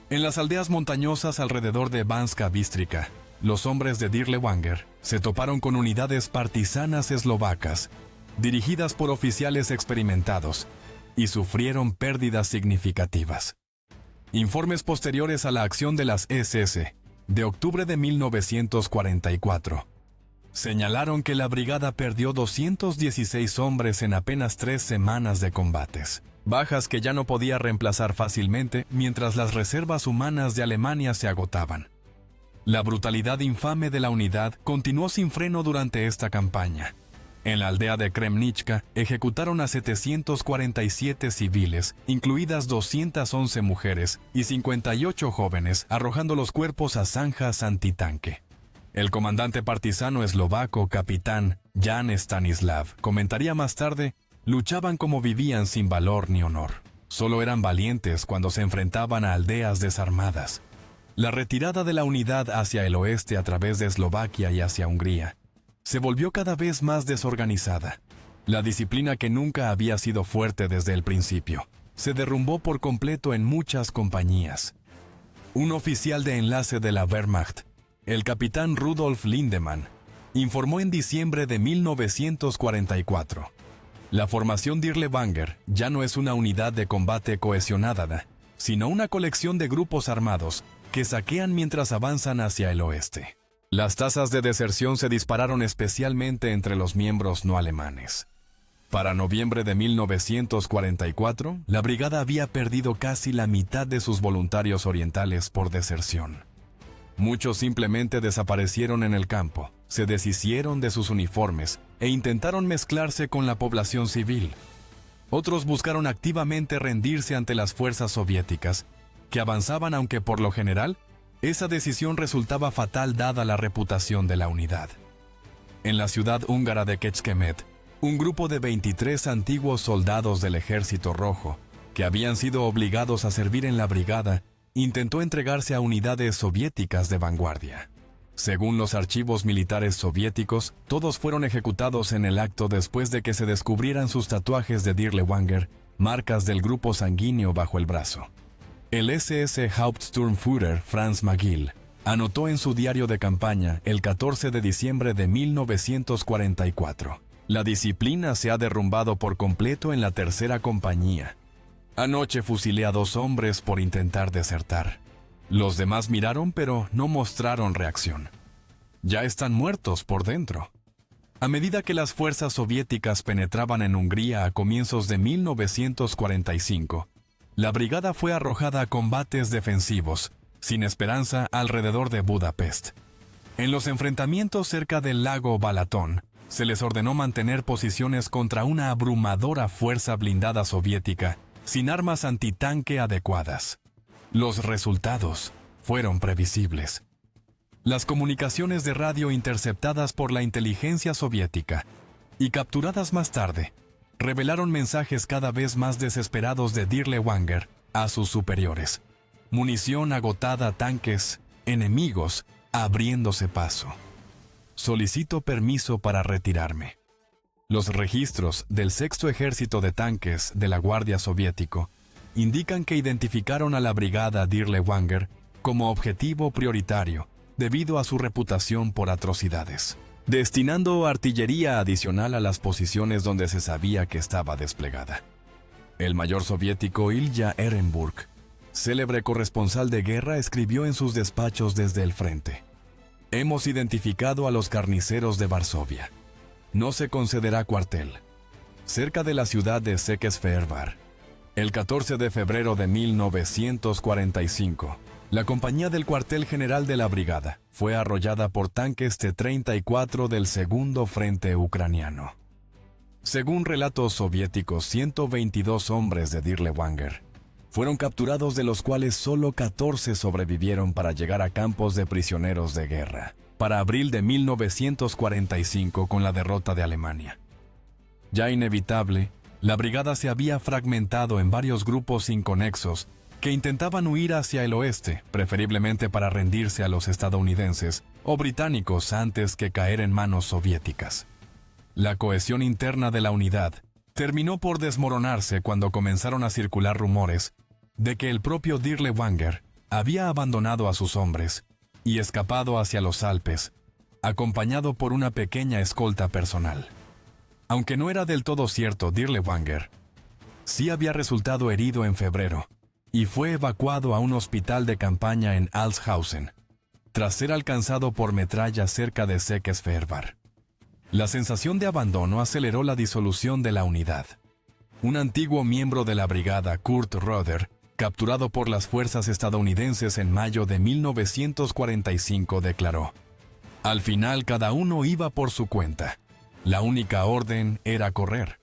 En las aldeas montañosas alrededor de Banská Bystrica, los hombres de Dirlewanger se toparon con unidades partisanas eslovacas, dirigidas por oficiales experimentados, y sufrieron pérdidas significativas. Informes posteriores a la acción de las SS, de octubre de 1944, señalaron que la brigada perdió 216 hombres en apenas 3 semanas de combates, bajas que ya no podía reemplazar fácilmente mientras las reservas humanas de Alemania se agotaban. La brutalidad infame de la unidad continuó sin freno durante esta campaña. En la aldea de Kremnička ejecutaron a 747 civiles, incluidas 211 mujeres y 58 jóvenes, arrojando los cuerpos a zanjas antitanque. El comandante partisano eslovaco, capitán Jan Stanislav, comentaría más tarde: luchaban como vivían sin valor ni honor. Solo eran valientes cuando se enfrentaban a aldeas desarmadas. La retirada de la unidad hacia el oeste a través de Eslovaquia y hacia Hungría se volvió cada vez más desorganizada. La disciplina, que nunca había sido fuerte desde el principio, se derrumbó por completo en muchas compañías. Un oficial de enlace de la Wehrmacht, el capitán Rudolf Lindemann, informó en diciembre de 1944: la formación Dirlewanger ya no es una unidad de combate cohesionada, sino una colección de grupos armados que saquean mientras avanzan hacia el oeste. Las tasas de deserción se dispararon especialmente entre los miembros no alemanes. Para noviembre de 1944, la brigada había perdido casi la mitad de sus voluntarios orientales por deserción. Muchos simplemente desaparecieron en el campo, se deshicieron de sus uniformes e intentaron mezclarse con la población civil. Otros buscaron activamente rendirse ante las fuerzas soviéticas, que avanzaban, aunque por lo general esa decisión resultaba fatal dada la reputación de la unidad. En la ciudad húngara de Kecskemét, un grupo de 23 antiguos soldados del Ejército Rojo, que habían sido obligados a servir en la brigada, intentó entregarse a unidades soviéticas de vanguardia. Según los archivos militares soviéticos, todos fueron ejecutados en el acto después de que se descubrieran sus tatuajes de Dirlewanger, marcas del grupo sanguíneo bajo el brazo. El SS Hauptsturmführer Franz Magill anotó en su diario de campaña el 14 de diciembre de 1944: la disciplina se ha derrumbado por completo en la tercera compañía. Anoche fusilé a 2 hombres por intentar desertar. Los demás miraron, pero no mostraron reacción. Ya están muertos por dentro. A medida que las fuerzas soviéticas penetraban en Hungría a comienzos de 1945, la brigada fue arrojada a combates defensivos, sin esperanza, alrededor de Budapest. En los enfrentamientos cerca del lago Balatón, se les ordenó mantener posiciones contra una abrumadora fuerza blindada soviética, sin armas antitanque adecuadas. Los resultados fueron previsibles. Las comunicaciones de radio interceptadas por la inteligencia soviética y capturadas más tarde revelaron mensajes cada vez más desesperados de Dirlewanger a sus superiores. Munición agotada, tanques, enemigos, abriéndose paso. Solicito permiso para retirarme. Los registros del Sexto Ejército de Tanques de la Guardia Soviético indican que identificaron a la brigada Dirlewanger como objetivo prioritario debido a su reputación por atrocidades, destinando artillería adicional a las posiciones donde se sabía que estaba desplegada. El mayor soviético Ilya Ehrenburg, célebre corresponsal de guerra, escribió en sus despachos desde el frente: hemos identificado a los carniceros de Varsovia. No se concederá cuartel. Cerca de la ciudad de Székesfehérvár. El 14 de febrero de 1945, la compañía del cuartel general de la brigada fue arrollada por tanques T-34 del Segundo Frente Ucraniano. Según relatos soviéticos, 122 hombres de Dirlewanger fueron capturados, de los cuales solo 14 sobrevivieron para llegar a campos de prisioneros de guerra, para abril de 1945 con la derrota de Alemania. Ya inevitable, la brigada se había fragmentado en varios grupos inconexos que intentaban huir hacia el oeste, preferiblemente para rendirse a los estadounidenses o británicos antes que caer en manos soviéticas. La cohesión interna de la unidad terminó por desmoronarse cuando comenzaron a circular rumores de que el propio Dirlewanger había abandonado a sus hombres y escapado hacia los Alpes, acompañado por una pequeña escolta personal. Aunque no era del todo cierto, Dirlewanger sí había resultado herido en febrero y fue evacuado a un hospital de campaña en Altshausen, tras ser alcanzado por metralla cerca de Szekesfehérvár. La sensación de abandono aceleró la disolución de la unidad. Un antiguo miembro de la brigada, Kurt Roeder, capturado por las fuerzas estadounidenses en mayo de 1945, declaró: «Al final cada uno iba por su cuenta. La única orden era correr».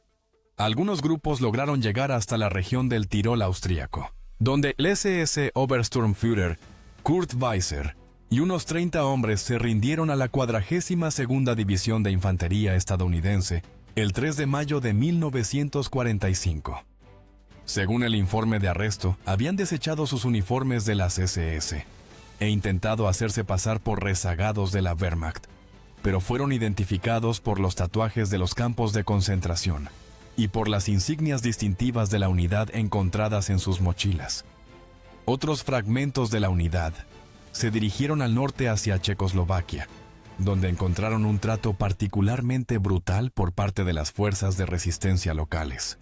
Algunos grupos lograron llegar hasta la región del Tirol austríaco, donde el SS Obersturmführer Kurt Weiser y unos 30 hombres se rindieron a la 42ª División de Infantería estadounidense el 3 de mayo de 1945. Según el informe de arresto, habían desechado sus uniformes de las SS e intentado hacerse pasar por rezagados de la Wehrmacht, pero fueron identificados por los tatuajes de los campos de concentración y por las insignias distintivas de la unidad encontradas en sus mochilas. Otros fragmentos de la unidad se dirigieron al norte hacia Checoslovaquia, donde encontraron un trato particularmente brutal por parte de las fuerzas de resistencia locales.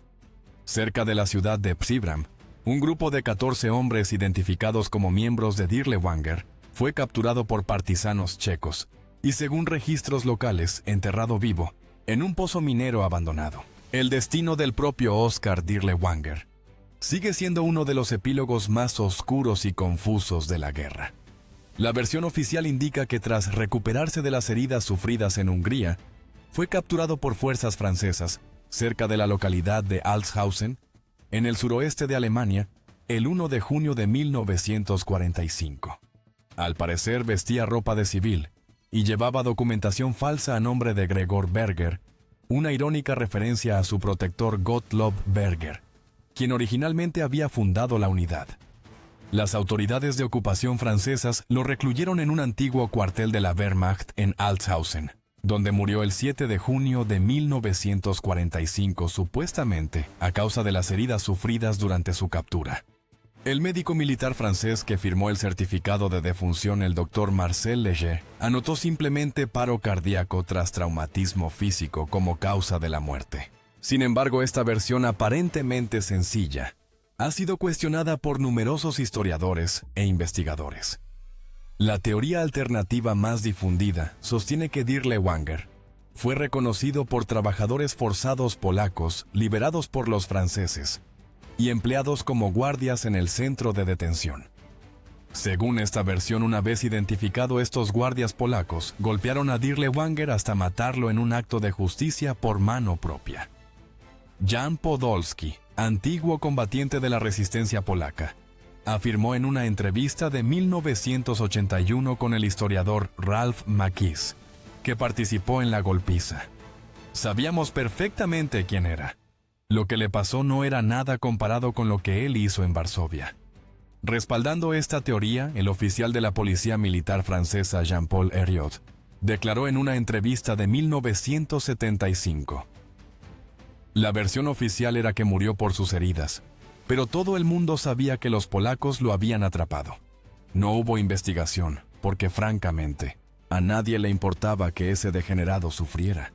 Cerca de la ciudad de Příbram, un grupo de 14 hombres identificados como miembros de Dirlewanger fue capturado por partisanos checos y, según registros locales, enterrado vivo en un pozo minero abandonado. El destino del propio Oskar Dirlewanger sigue siendo uno de los epílogos más oscuros y confusos de la guerra. La versión oficial indica que tras recuperarse de las heridas sufridas en Hungría, fue capturado por fuerzas francesas cerca de la localidad de Altshausen, en el suroeste de Alemania, el 1 de junio de 1945. Al parecer vestía ropa de civil y llevaba documentación falsa a nombre de Gregor Berger, una irónica referencia a su protector Gottlob Berger, quien originalmente había fundado la unidad. Las autoridades de ocupación francesas lo recluyeron en un antiguo cuartel de la Wehrmacht en Altshausen, donde murió el 7 de junio de 1945, supuestamente a causa de las heridas sufridas durante su captura. El médico militar francés que firmó el certificado de defunción, el Dr. Marcel Léger, anotó simplemente paro cardíaco tras traumatismo físico como causa de la muerte. Sin embargo, esta versión aparentemente sencilla ha sido cuestionada por numerosos historiadores e investigadores. La teoría alternativa más difundida sostiene que Dirlewanger fue reconocido por trabajadores forzados polacos liberados por los franceses y empleados como guardias en el centro de detención. Según esta versión, una vez identificado, estos guardias polacos golpearon a Dirlewanger hasta matarlo en un acto de justicia por mano propia. Jan Podolski, antiguo combatiente de la resistencia polaca, afirmó en una entrevista de 1981 con el historiador Ralph Makis, que participó en la golpiza: «Sabíamos perfectamente quién era. Lo que le pasó no era nada comparado con lo que él hizo en Varsovia». Respaldando esta teoría, el oficial de la policía militar francesa Jean-Paul Herriot declaró en una entrevista de 1975: «La versión oficial era que murió por sus heridas, pero todo el mundo sabía que los polacos lo habían atrapado. No hubo investigación, porque francamente, a nadie le importaba que ese degenerado sufriera».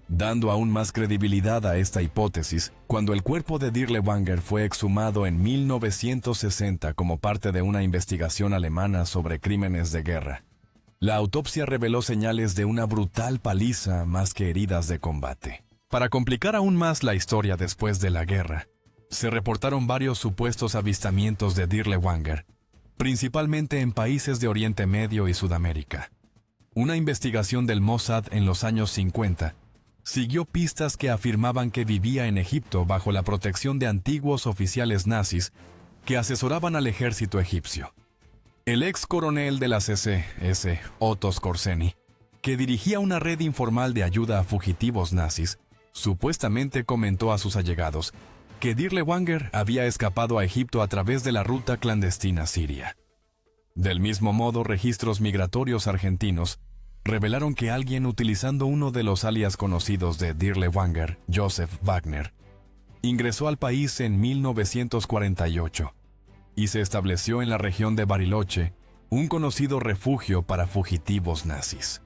Dando aún más credibilidad a esta hipótesis, cuando el cuerpo de Dirlewanger fue exhumado en 1960 como parte de una investigación alemana sobre crímenes de guerra, la autopsia reveló señales de una brutal paliza más que heridas de combate. Para complicar aún más la historia después de la guerra, se reportaron varios supuestos avistamientos de Dirlewanger, principalmente en países de Oriente Medio y Sudamérica. Una investigación del Mossad en los años 50 siguió pistas que afirmaban que vivía en Egipto bajo la protección de antiguos oficiales nazis que asesoraban al ejército egipcio. El ex coronel de las SS, Otto Skorzeny, que dirigía una red informal de ayuda a fugitivos nazis, Supuestamente comentó a sus allegados que Dirlewanger había escapado a Egipto a través de la ruta clandestina siria. Del mismo modo, registros migratorios argentinos revelaron que alguien utilizando uno de los alias conocidos de Dirlewanger, Joseph Wagner, ingresó al país en 1948 y se estableció en la región de Bariloche, un conocido refugio para fugitivos nazis.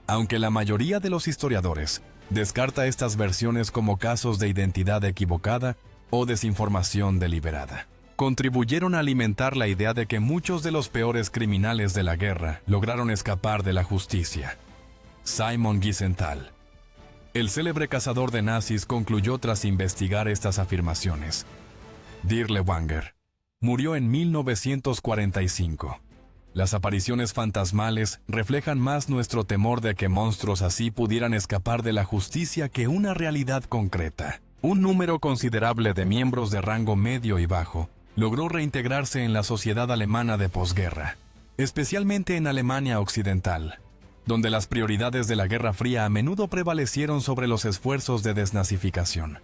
Aunque la mayoría de los historiadores descarta estas versiones como casos de identidad equivocada o desinformación deliberada, contribuyeron a alimentar la idea de que muchos de los peores criminales de la guerra lograron escapar de la justicia. Simon Wiesenthal, el célebre cazador de nazis, concluyó tras investigar estas afirmaciones: Dirlewanger murió en 1945. Las apariciones fantasmales reflejan más nuestro temor de que monstruos así pudieran escapar de la justicia que una realidad concreta. Un número considerable de miembros de rango medio y bajo logró reintegrarse en la sociedad alemana de posguerra, especialmente en Alemania Occidental, donde las prioridades de la Guerra Fría a menudo prevalecieron sobre los esfuerzos de desnazificación.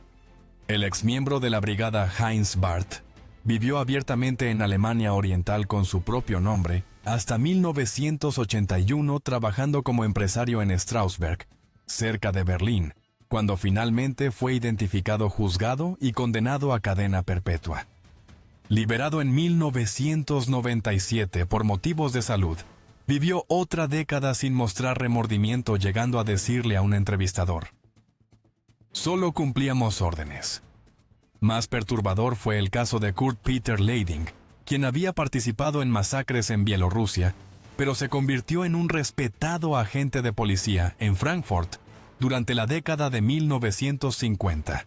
El exmiembro de la brigada Heinz Barth vivió abiertamente en Alemania Oriental con su propio nombre hasta 1981, trabajando como empresario en Strausberg, cerca de Berlín, cuando finalmente fue identificado, juzgado y condenado a cadena perpetua. Liberado en 1997 por motivos de salud, vivió otra década sin mostrar remordimiento, llegando a decirle a un entrevistador: «Solo cumplíamos órdenes». Más perturbador fue el caso de Kurt Peter Leiding, quien había participado en masacres en Bielorrusia, pero se convirtió en un respetado agente de policía en Frankfurt durante la década de 1950.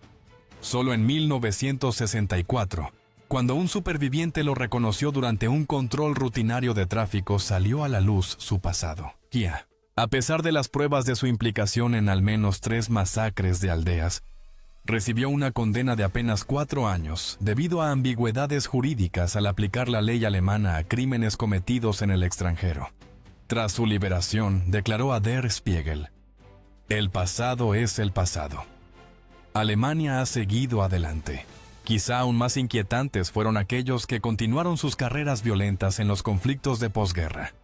Solo en 1964, cuando un superviviente lo reconoció durante un control rutinario de tráfico, salió a la luz su pasado. Kia, a pesar de las pruebas de su implicación en al menos 3 masacres de aldeas, recibió una condena de apenas 4 años debido a ambigüedades jurídicas al aplicar la ley alemana a crímenes cometidos en el extranjero. Tras su liberación, declaró a Der Spiegel: «El pasado es el pasado. Alemania ha seguido adelante». Quizá aún más inquietantes fueron aquellos que continuaron sus carreras violentas en los conflictos de posguerra.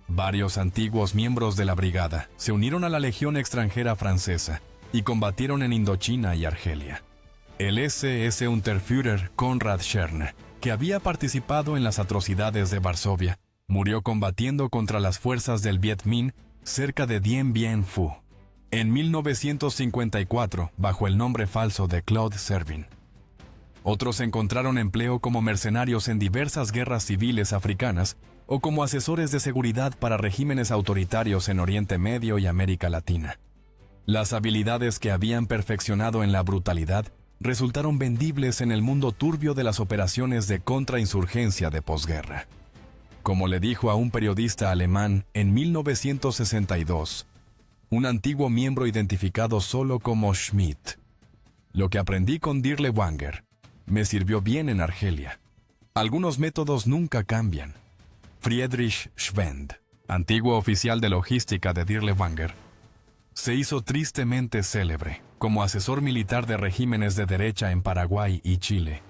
Varios antiguos miembros de la brigada se unieron a la Legión extranjera francesa y combatieron en Indochina y Argelia. El SS Unterführer Konrad Schern, que había participado en las atrocidades de Varsovia, murió combatiendo contra las fuerzas del Viet Minh cerca de Dien Bien Phu, en 1954, bajo el nombre falso de Claude Servin. Otros encontraron empleo como mercenarios en diversas guerras civiles africanas o como asesores de seguridad para regímenes autoritarios en Oriente Medio y América Latina. Las habilidades que habían perfeccionado en la brutalidad resultaron vendibles en el mundo turbio de las operaciones de contrainsurgencia de posguerra. Como le dijo a un periodista alemán en 1962, un antiguo miembro identificado solo como Schmidt: «Lo que aprendí con Dirlewanger me sirvió bien en Argelia. Algunos métodos nunca cambian». Friedrich Schwend, antiguo oficial de logística de Dirlewanger, se hizo tristemente célebre como asesor militar de regímenes de derecha en Paraguay y Chile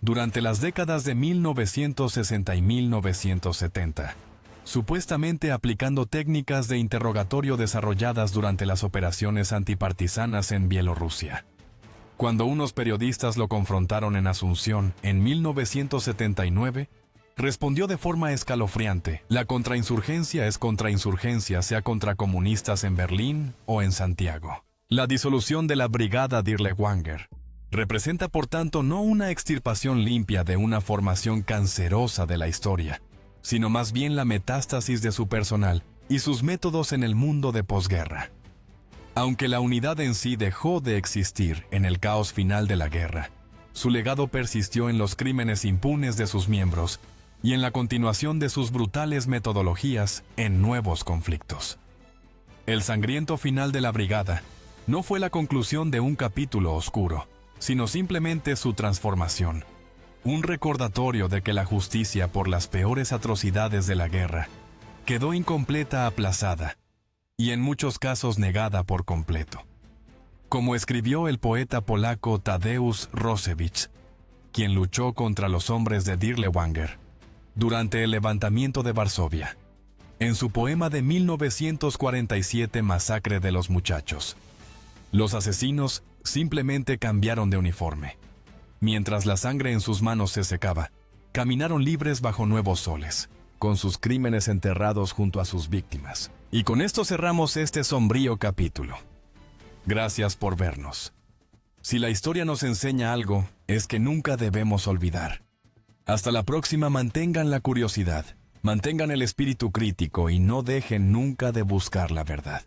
durante las décadas de 1960 y 1970, supuestamente aplicando técnicas de interrogatorio desarrolladas durante las operaciones antipartisanas en Bielorrusia. Cuando unos periodistas lo confrontaron en Asunción en 1979, respondió de forma escalofriante: «La contrainsurgencia es contrainsurgencia, sea contra comunistas en Berlín o en Santiago». La disolución de la brigada Dirlewanger representa, por tanto, no una extirpación limpia de una formación cancerosa de la historia, sino más bien la metástasis de su personal y sus métodos en el mundo de posguerra. Aunque la unidad en sí dejó de existir en el caos final de la guerra, su legado persistió en los crímenes impunes de sus miembros y en la continuación de sus brutales metodologías en nuevos conflictos. El sangriento final de la brigada no fue la conclusión de un capítulo oscuro, sino simplemente su transformación, un recordatorio de que la justicia por las peores atrocidades de la guerra quedó incompleta, aplazada y en muchos casos negada por completo. Como escribió el poeta polaco Tadeusz Rózewicz, quien luchó contra los hombres de Dirlewanger durante el levantamiento de Varsovia, en su poema de 1947 Masacre de los Muchachos. Los asesinos simplemente cambiaron de uniforme. Mientras la sangre en sus manos se secaba, caminaron libres bajo nuevos soles, con sus crímenes enterrados junto a sus víctimas. Y con esto cerramos este sombrío capítulo. Gracias por vernos. Si la historia nos enseña algo, es que nunca debemos olvidar. Hasta la próxima, mantengan la curiosidad, mantengan el espíritu crítico y no dejen nunca de buscar la verdad.